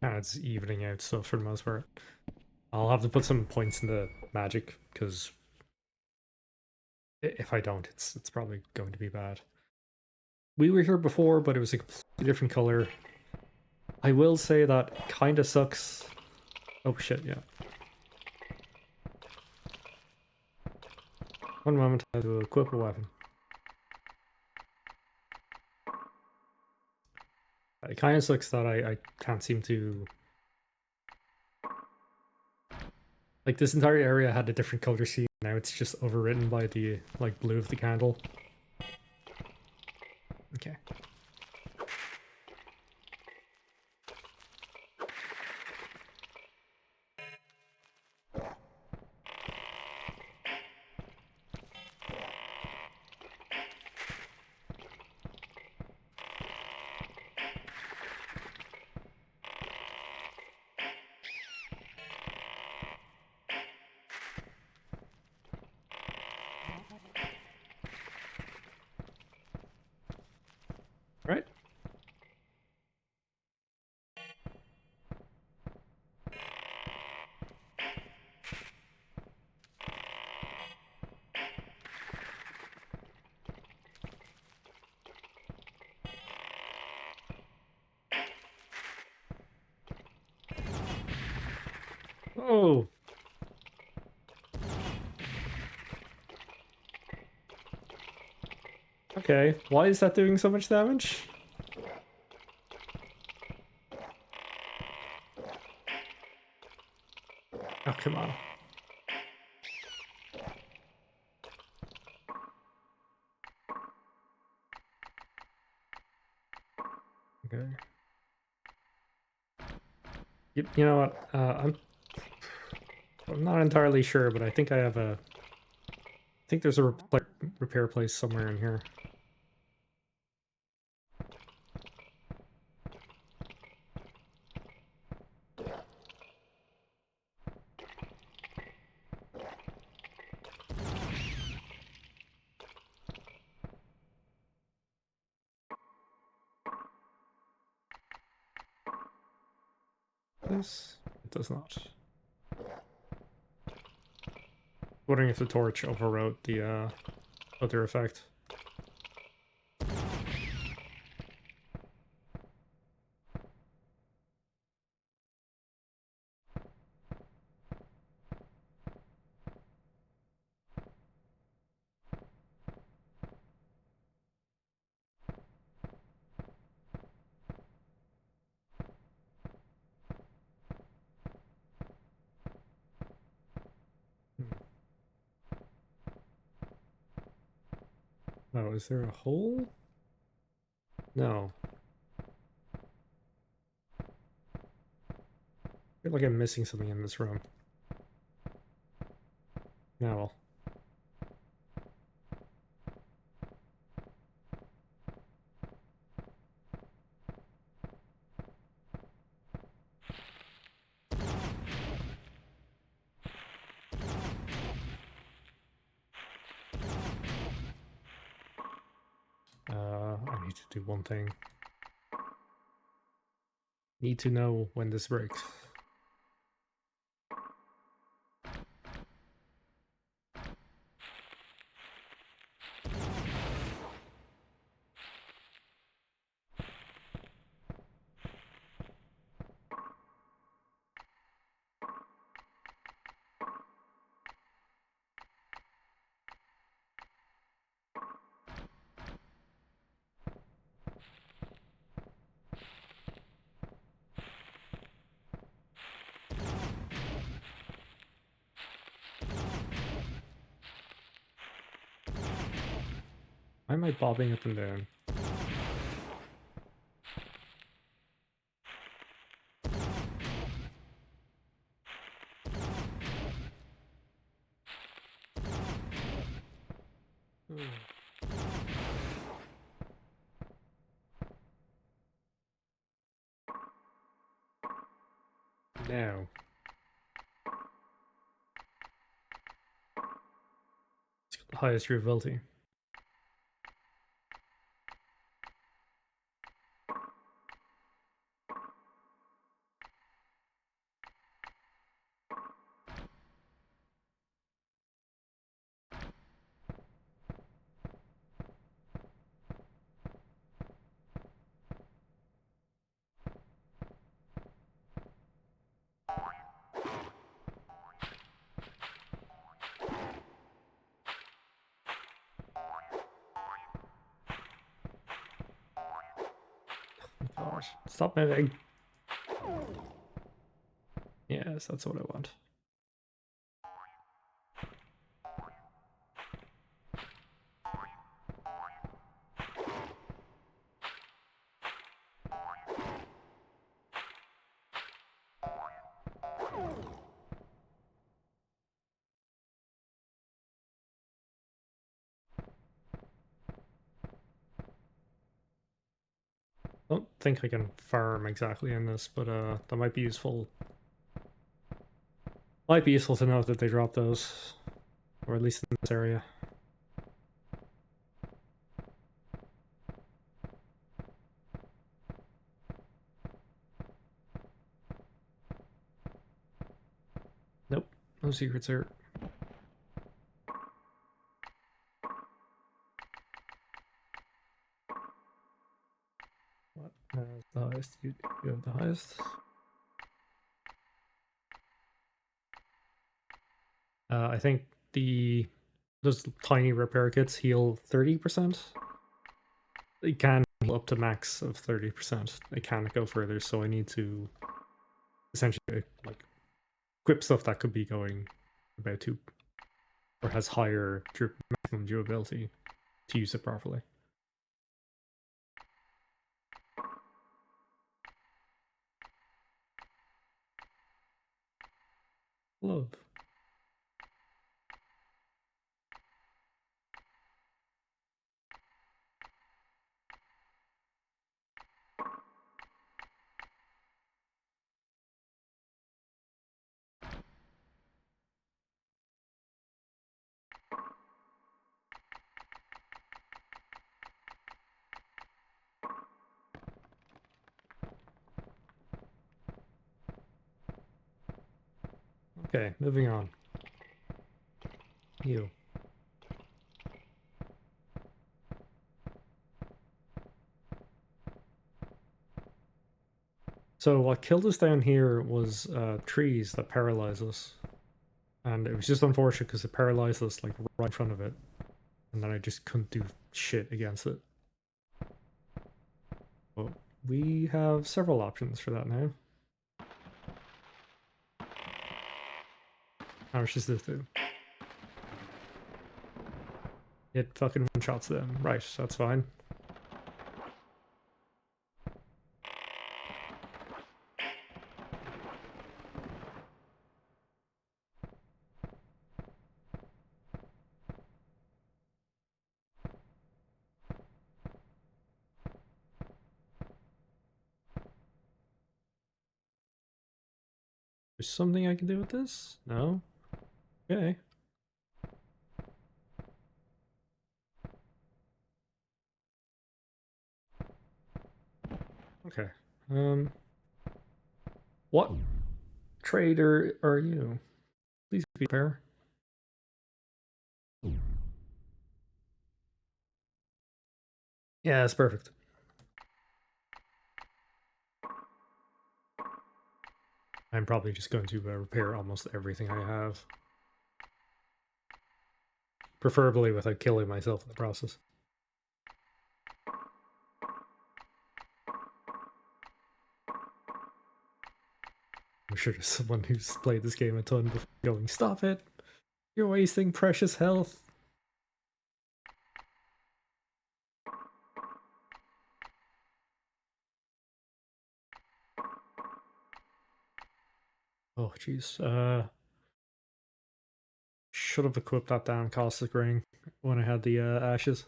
Speaker 1: And it's evening out, so for the most part. I'll have to put some points into magic, because if I don't, it's probably going to be bad. We were here before, but it was a completely different color. I will say that kind of sucks. Oh shit, yeah. One moment, I have to equip a weapon. It kind of sucks that I can't seem to... Like, this entire area had a different color scheme, now it's just overwritten by the, like, blue of the candle. Okay. Right? Oh! Okay, why is that doing so much damage? Oh, come on. Okay. You know what? I'm not entirely sure, but I think I have a... I think there's a repair place somewhere in here. This? It does not. Wondering if the torch overwrote the other effect. Oh, is there a hole? No. I feel like I'm missing something in this room. No. I need to do one thing. Need to know when this breaks. Why am I bobbing up and down? Now. It's got the highest durability. Gosh, stop moving. Yes, that's what I want. I don't think I can farm exactly in this, but that might be useful. Might be useful to know that they drop those, or at least in this area. Nope, no secrets here. What? The highest? You have the highest? I think those tiny repair kits heal 30%. They can heal up to max of 30%. They can't go further, so I need to essentially like equip stuff that could be going about to, or has higher maximum durability to use it properly. Love. Okay, moving on. You. So what killed us down here was trees that paralyze us. And it was just unfortunate because it paralyzed us like right in front of it. And then I just couldn't do shit against it. But we have several options for that now. How much does this do? It fucking one-shots them. Right, that's fine. There's something I can do with this? No? Okay. Okay. What trader are you? Please be fair. Yeah, that's perfect. I'm probably just going to repair almost everything I have. Preferably without killing myself in the process. I'm sure there's someone who's played this game a ton before going, stop it! You're wasting precious health! Oh, jeez. Should have equipped that damn caustic ring when I had the ashes.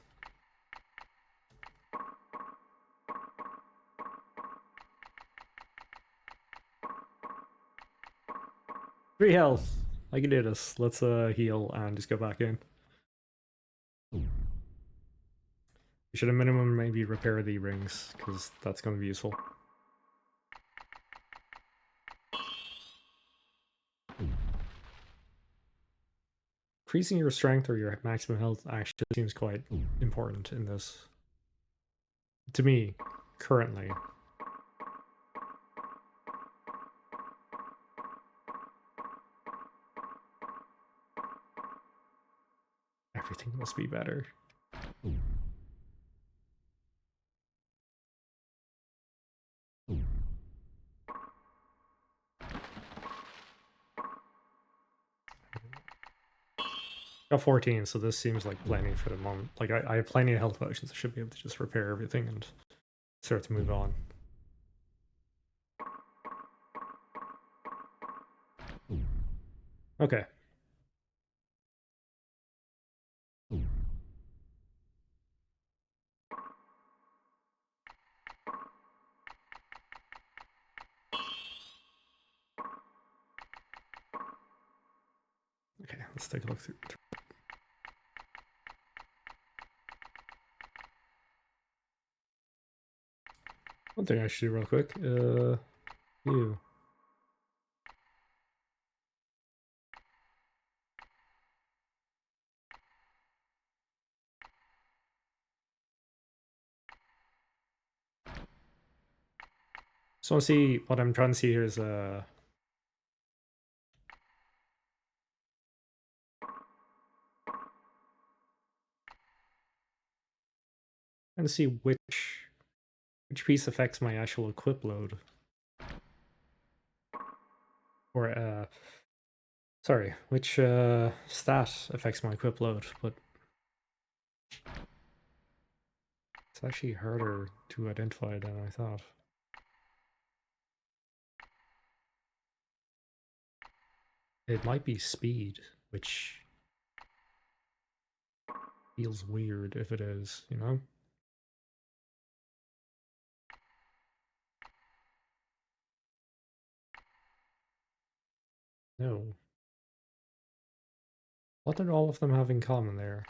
Speaker 1: 3 health. I can do this. Let's heal and just go back in. We should at minimum maybe repair the rings, because that's going to be useful. Increasing your strength or your maximum health actually seems quite important in this. To me, currently. Everything must be better. Got 14, so this seems like plenty for the moment. Like, I have plenty of health potions. I should be able to just repair everything and start to move on. Okay. Okay, let's take a look through. One thing I should do real quick. You. So I see what I'm trying to see here is trying to see which piece affects my actual equip load. Or sorry, which stat affects my equip load, but it's actually harder to identify than I thought. It might be speed, which feels weird if it is, you know? No. What did all of them have in common there?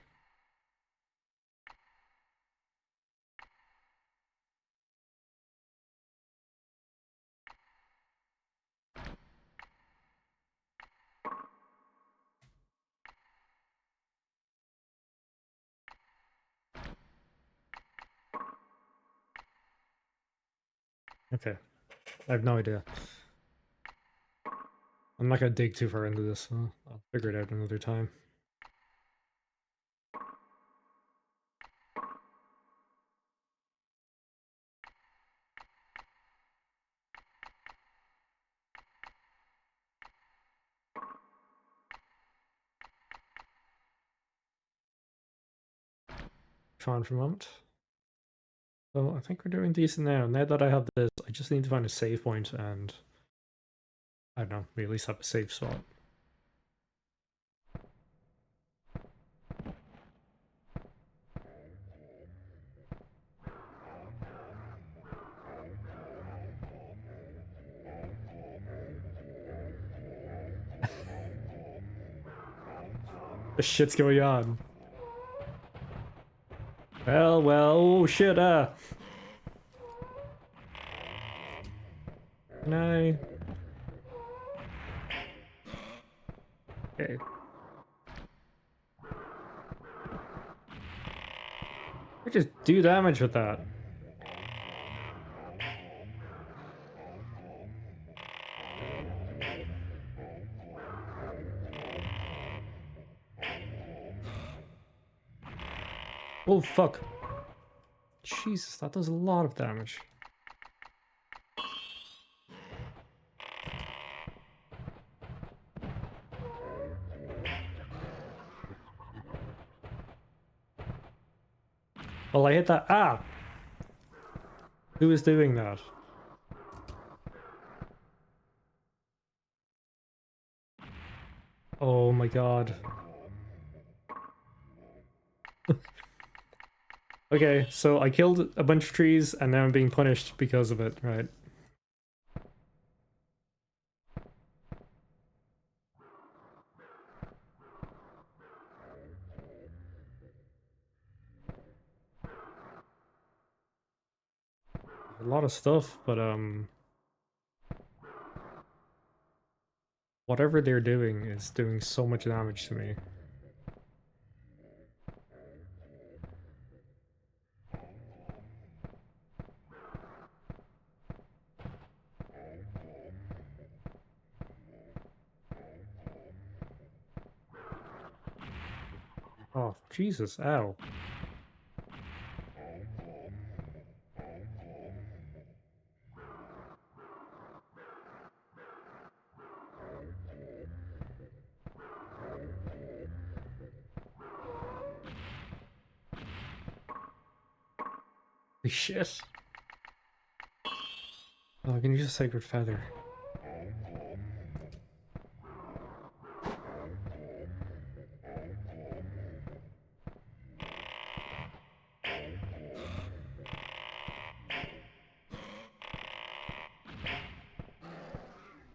Speaker 1: Okay, I have no idea. I'm not gonna dig too far into this, so I'll figure it out another time. Fine for a moment. So I think we're doing decent now. Now that I have this, I just need to find a save point and I don't know, we at least have a safe spot. The shit's going on. Well, oh shit, Can I? Okay. I just do damage with that. Oh fuck. Jesus, that does a lot of damage. Well, I hit that. Ah! Who is doing that? my god. Okay, so I killed a bunch of trees and now I'm being punished because of it, right? A lot of stuff, but whatever they're doing is doing so much damage to me. Oh, Jesus, ow. Holy shit. Oh, I can use a sacred feather.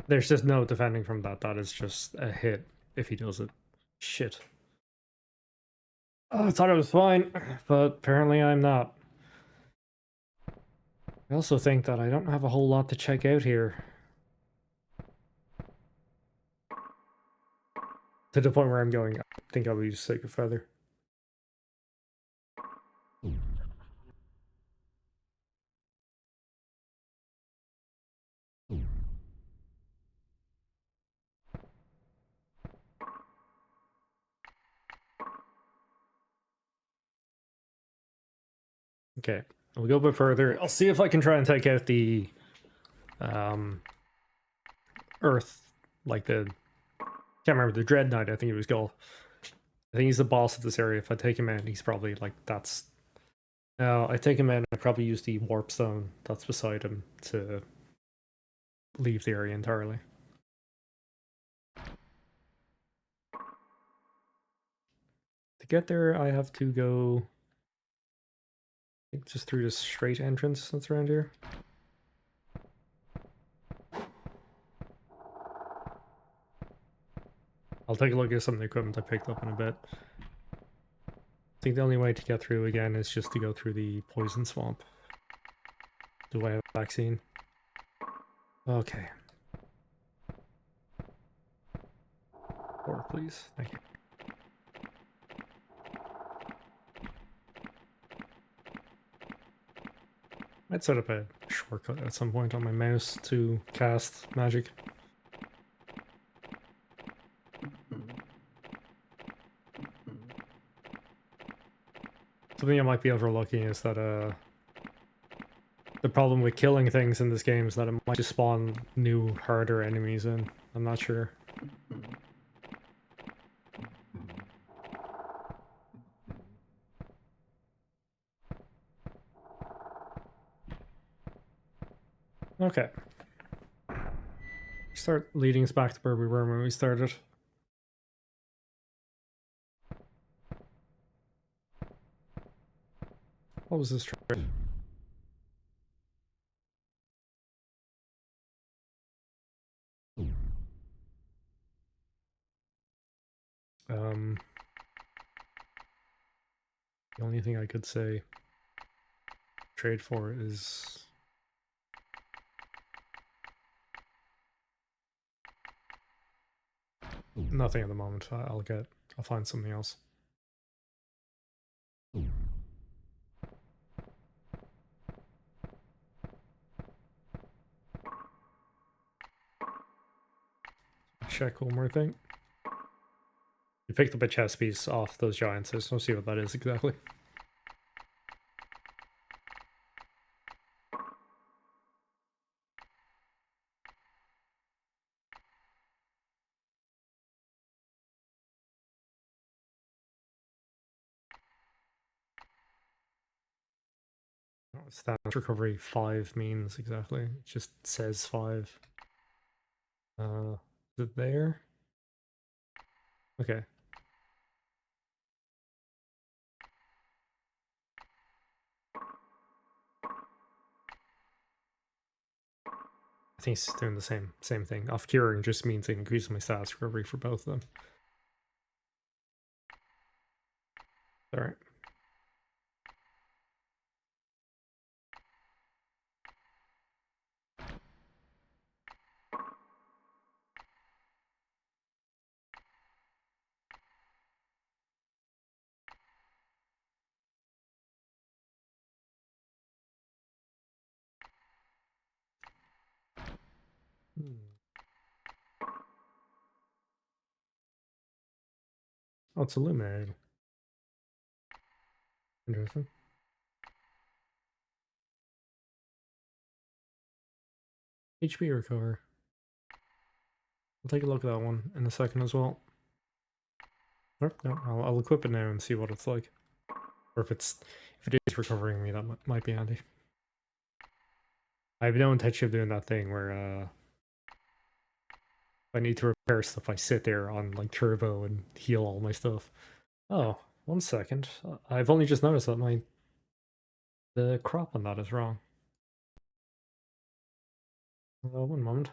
Speaker 1: There's just no defending from that. That is just a hit if he does it. Shit. Oh, I thought I was fine, but apparently I'm not. I also think that I don't have a whole lot to check out here. To the point where I'm going, I think I will use Sacred Feather. Okay, we'll go a bit further. I'll see if I can try and take out the Earth, like the, can't remember, the Dread Knight, I think it was called. I think he's the boss of this area. If I take him in, he's probably like, that's... Now, I take him in, I probably use the Warp Stone that's beside him to leave the area entirely. To get there, I have to go... I think just through this straight entrance that's around here. I'll take a look at some of the equipment I picked up in a bit. I think the only way to get through again is just to go through the poison swamp. Do I have a vaccine? Okay. 4, please. Thank you. I'd set up a shortcut at some point on my mouse to cast magic. Something I might be overlooking is that the problem with killing things in this game is that it might just spawn new, harder enemies in. I'm not sure. Okay. Start leading us back to where we were when we started. What was this trade? The only thing I could say trade for is nothing at the moment. I'll find something else. Check one more thing. You picked up a chess piece off those giants. I just want to see what that is exactly. Stats recovery 5 means exactly. It just says 5. Is it there? Okay. I think it's doing the same thing. Off curing just means it increases my stats recovery for both of them. Alright. Oh, it's illuminated. Interesting. HP recover. I'll take a look at that one in a second as well. No, I'll equip it now and see what it's like. Or if it is recovering me, that might be handy. I have no intention of doing that thing where if I need to repair stuff, I sit there on like turbo and heal all my stuff. Oh, 1 second. I've only just noticed that the crop on that is wrong. 1 moment.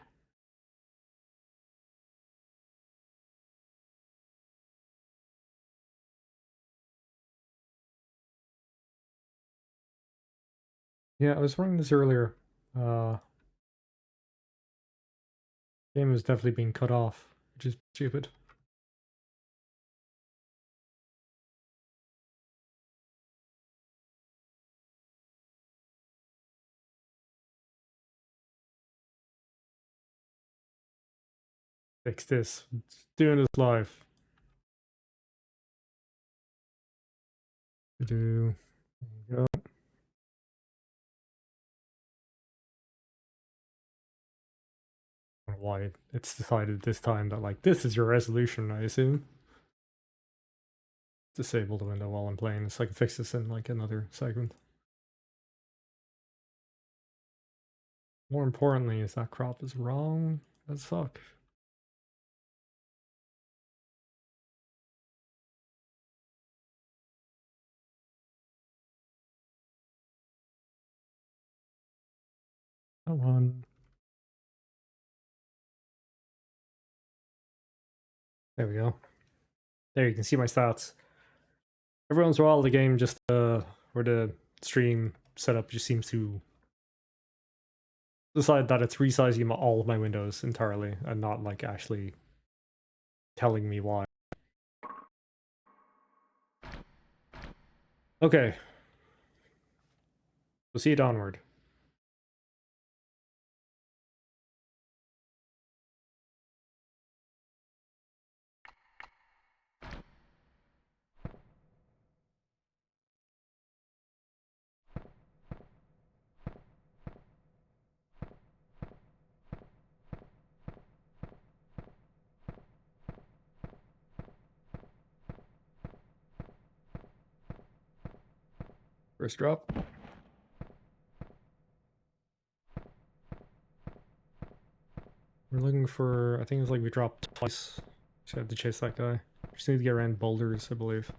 Speaker 1: Yeah, I was running this earlier. Game is definitely being cut off, which is stupid. Fix this. It's doing this live. There you go. I don't know why it's decided this time that like this is your resolution, I assume. Disable the window while I'm playing so I can fix this in like another segment. More importantly is that crop is wrong as fuck. Come on. There we go. There you can see my stats. Every once in a while the game just where the stream setup just seems to decide that it's resizing all of my windows entirely and not like actually telling me why. Okay. Proceed onward. First drop. We're looking for, I think it's like we dropped twice. So I have to chase that guy. Just need to get around boulders, I believe.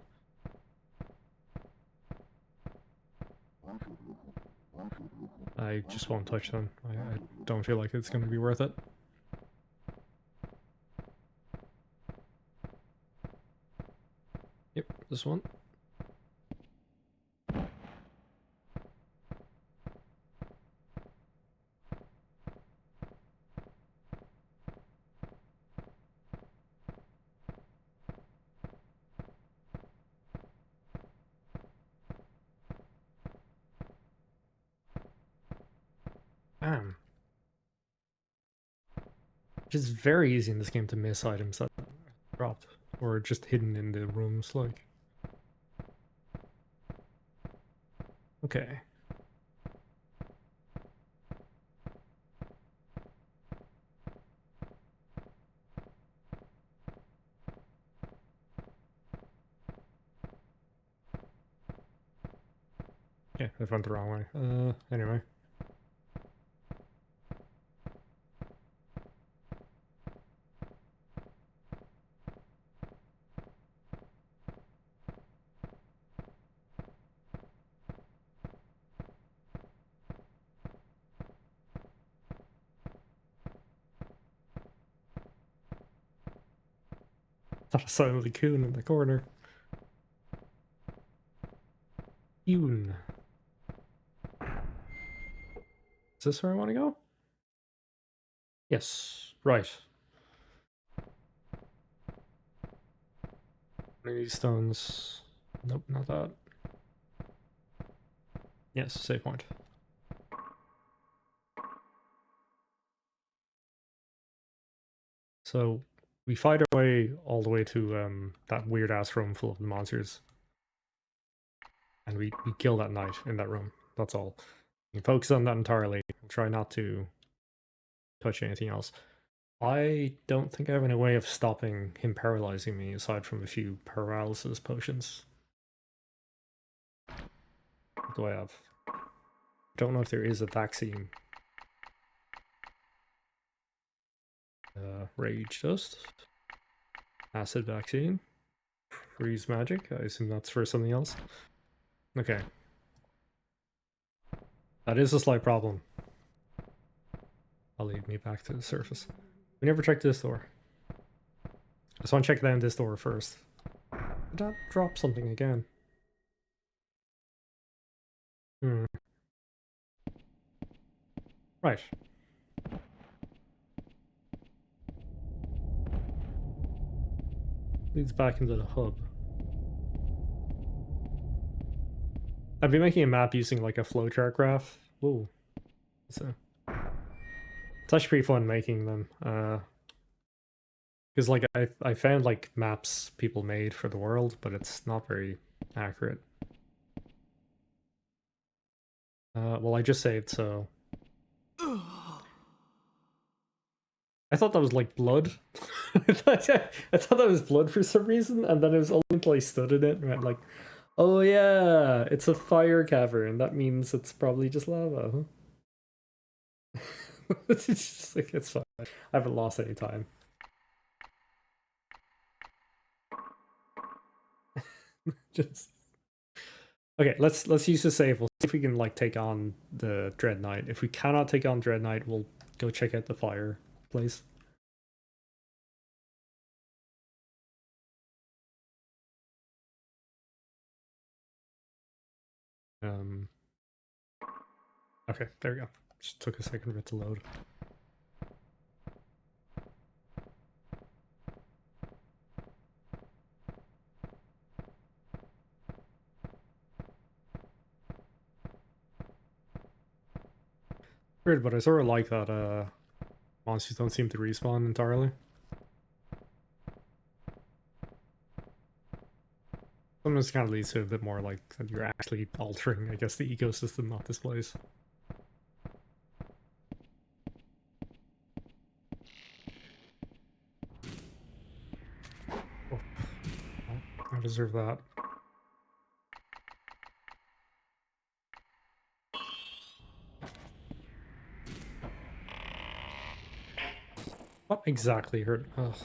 Speaker 1: I just won't touch them. I don't feel like it's going to be worth it. Yep, this one. Bam. It's very easy in this game to miss items that dropped or just hidden in the rooms, like. Okay. Yeah, I went the wrong way. Anyway. Thought I saw a coon in the corner. Coon. Is this where I want to go? Yes, right. One of these stones. Nope, not that. Yes, save point. So we fight our way all the way to that weird ass room full of monsters. And we kill that knight in that room. That's all. You can focus on that entirely. Try not to touch anything else. I don't think I have any way of stopping him paralyzing me aside from a few paralysis potions. What do I have? Don't know if there is a vaccine. Rage dust. Acid vaccine. Freeze magic. I assume that's for something else. Okay. That is a slight problem. That'll lead me back to the surface. We never checked this door. I just want to check down this door first. Did that drop something again? Right. Leads back into the hub. I've been making a map using like a flowchart graph. Whoa. So it's actually pretty fun making them. Because like I found like maps people made for the world, but it's not very accurate. Well, I just saved, so I thought that was like blood. I thought that was blood for some reason, and then it was only until I stood in it and went like, oh yeah, it's a fire cavern. That means it's probably just lava. It's just like, it's fine. I haven't lost any time. Just okay. Let's use the save. We'll see if we can like take on the Dread Knight. If we cannot take on Dread Knight, we'll go check out the fire place. Okay, there we go. Just took a second for it to load. Weird, but I sort of like that monsters don't seem to respawn entirely. Sometimes kind of leads to a bit more like that you're actually altering, I guess, the ecosystem, not this place. Oh. I deserve that. What exactly hurt? Ugh.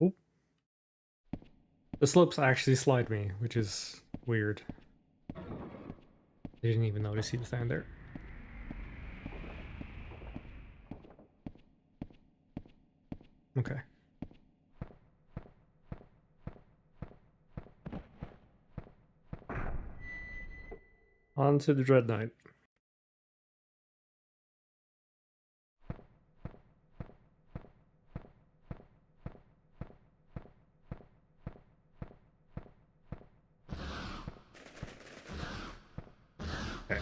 Speaker 1: Oop. The slopes actually slide me, which is weird. I didn't even notice he was down there. Okay. On to the Dread Knight. Okay.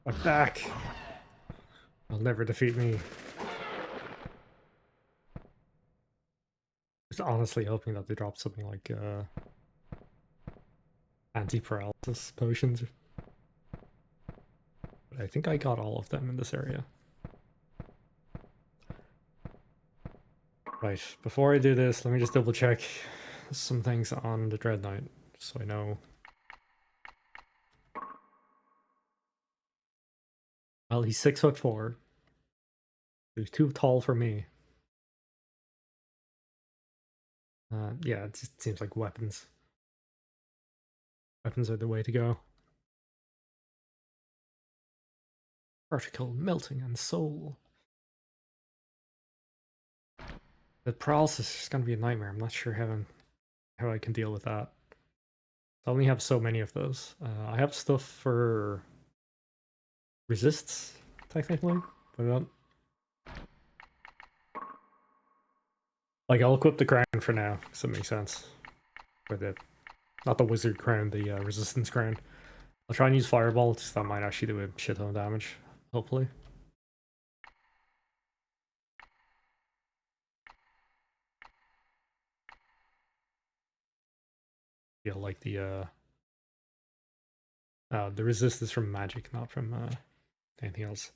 Speaker 1: I'm back. They'll never defeat me. Just honestly hoping that they drop something like anti-paralysis potions. But I think I got all of them in this area. Right, before I do this, let me just double check some things on the Dread Knight, so I know. Well, he's 6'4". He's too tall for me. Yeah, it just seems like weapons. Weapons are the way to go. Particle melting and soul. The paralysis is gonna be a nightmare. I'm not sure how I can deal with that. I only have so many of those. I have stuff for resists, technically, but not. Like, I'll equip the crown for now, because it makes sense. For the, not the wizard crown, the resistance crown. I'll try and use fireball, just that might actually do a shit ton of damage, hopefully. Feel like the resist is from magic, not from anything else.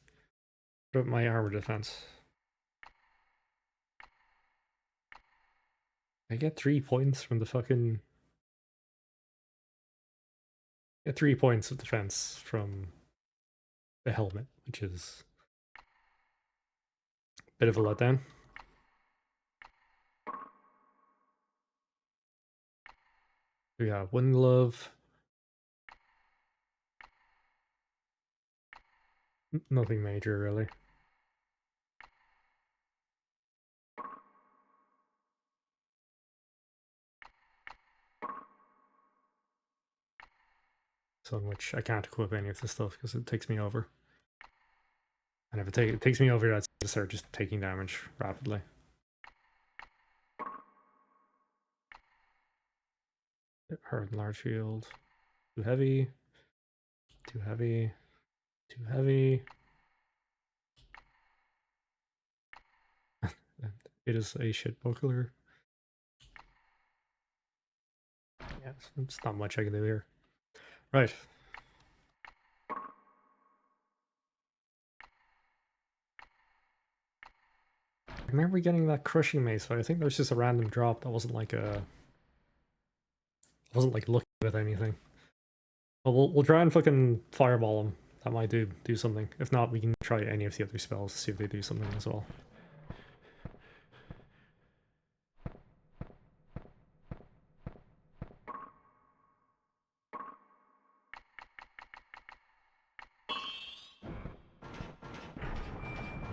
Speaker 1: What about my armor defense? I get 3 points from the fucking... I get 3 points of defense from the helmet, which is a bit of a letdown. We have Wind Glove. Nothing major, really. So in which I can't equip any of this stuff because it takes me over. And if it takes me over, that's to start just taking damage rapidly. Hard and large field. Too heavy. Too heavy. Too heavy. It is a shit buckler. Yeah, it's not much I can do here. Right. I remember getting that crushing mace, but I think there's just a random drop that wasn't like a... wasn't like looking at anything. Well, we'll try and fucking fireball them. That might do something. If not, we can try any of the other spells to see if they do something as well.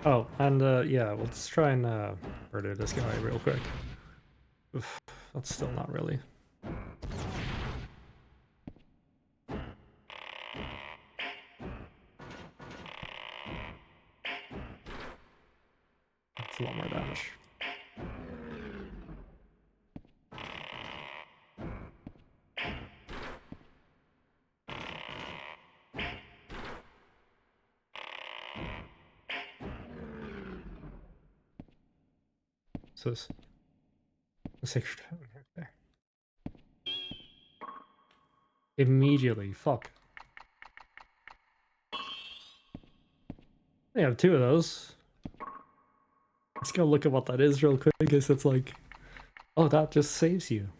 Speaker 1: Oh, and yeah, let's try and murder this guy real quick. Oof, that's still not really. That's a lot more damage. So this sacred there. Immediately, fuck. They have 2 of those. Let's go look at what that is real quick. I guess it's like, oh, that just saves you.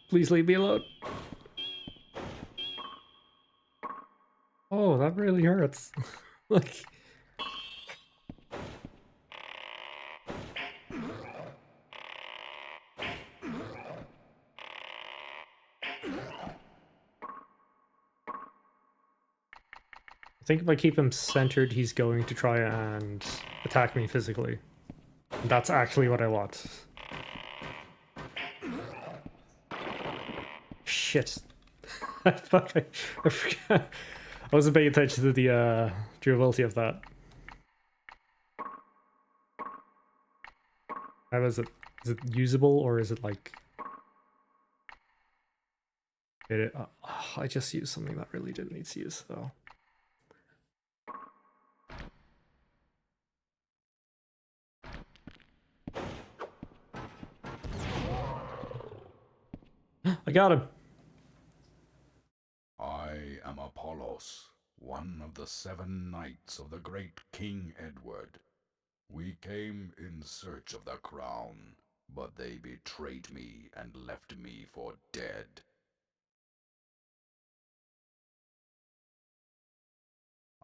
Speaker 1: Please leave me alone. Oh, that really hurts. Like... I think if I keep him centered, he's going to try and attack me physically. That's actually what I want. Shit. I forgot. I wasn't paying attention to the durability of that. How is it? Is it usable or is it like... I just used something that really didn't need to use, so... I got him!
Speaker 6: I am Apollos, one of the 7 knights of the great King Edward. We came in search of the crown, but they betrayed me and left me for dead.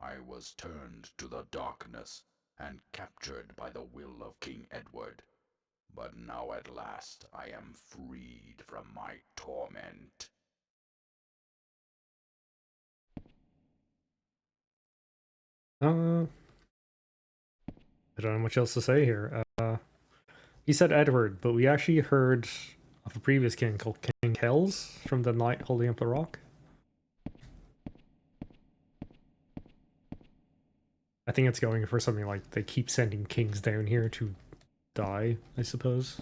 Speaker 6: I was turned to the darkness and captured by the will of King Edward. But now at last I am freed from my torment.
Speaker 1: I don't know much else to say here. He said Edward, but we actually heard of a previous king called King Kells from the Knight Holding Up the Rock. I think it's going for something like they keep sending kings down here to die, I suppose.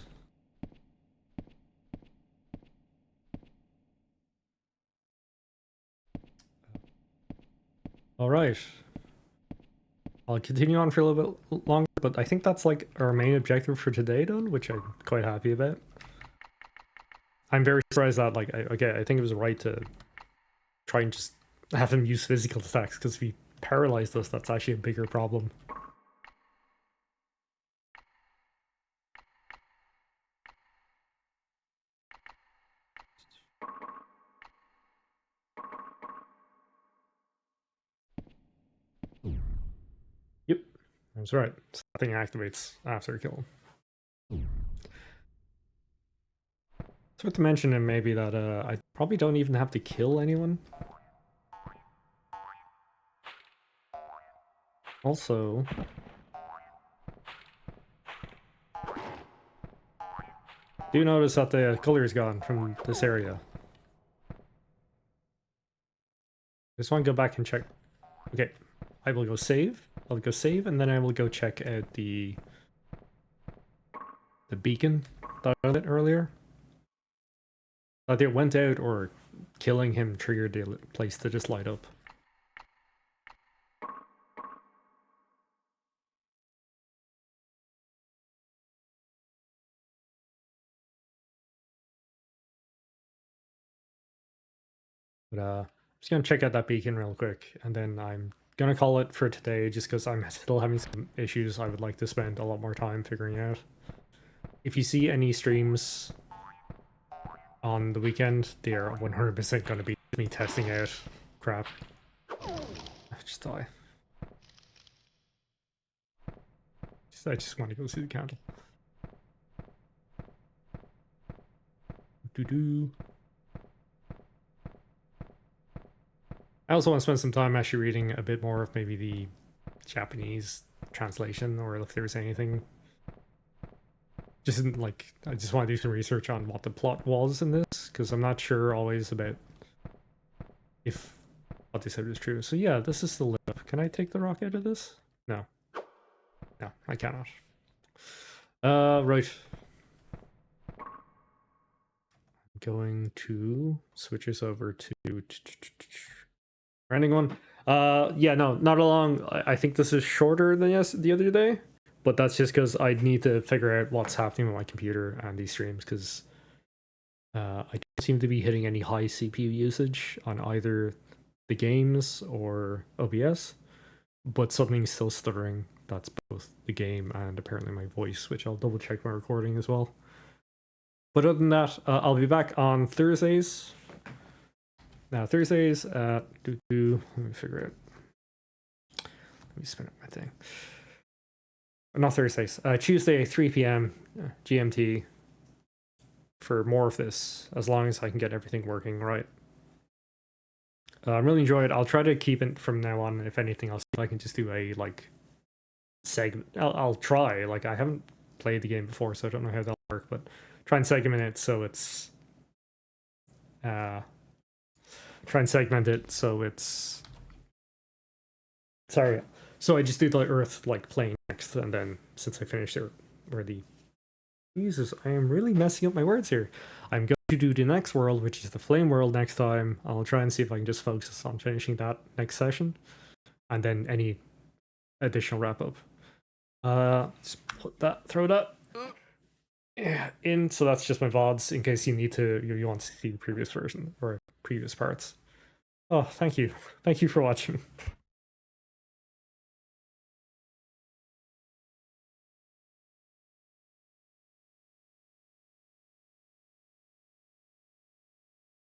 Speaker 1: Alright. I'll continue on for a little bit longer, but I think that's like our main objective for today done, which I'm quite happy about. I'm very surprised that, like, I think it was right to try and just have him use physical attacks, because if he paralyzed us, that's actually a bigger problem. Yep, that's right. Something activates after kill. It's worth to mention and maybe that I probably don't even have to kill anyone. Also, do notice that the color is gone from this area. Just want to go back and check. Okay, I will go save. I'll go save, and then I will go check out the beacon that I did earlier. Either it went out or killing him triggered the place to just light up. But I'm just gonna check out that beacon real quick, and then I'm gonna call it for today just because I'm still having some issues I would like to spend a lot more time figuring out. If you see any streams on the weekend, they are 100% gonna be me testing out crap. Just die. I just want to go see the candle. Doo-doo. I also want to spend some time actually reading a bit more of maybe the Japanese translation, or if there's anything. Just like, I just want to do some research on what the plot was in this, because I'm not sure always about if what they said was true. So yeah, this is the lip. Can I take the rock out of this? No. No, I cannot. Right. I'm going to switch us over to ending one. Yeah, no, not along. I think this is shorter than the other day, but that's just because I need to figure out what's happening with my computer and these streams, because I don't seem to be hitting any high CPU usage on either the games or OBS, but something's still stuttering. That's both the game and apparently my voice, which I'll double check my recording as well. But other than that, I'll be back on Thursdays. Now, Thursdays at... let me figure it out. Let me spin up my thing. Not Thursdays. Tuesday, 3 p.m. GMT for more of this, as long as I can get everything working right. I'm really enjoying it. I'll try to keep it from now on. If anything else, I can just do a, like, segment. I'll try. Like, I haven't played the game before, so I don't know how that'll work, but try and segment it so it's... try and segment it so it's... Sorry. So I just do the Earth, like, playing next, and then, since I finished it, or the... Jesus, I am really messing up my words here. I'm going to do the next world, which is the Flame World, next time. I'll try and see if I can just focus on finishing that next session, and then any additional wrap-up. Just put that, throw that in, so that's just my VODs, in case you need to, you want to see the previous version, or previous parts. Oh, thank you. Thank you for watching.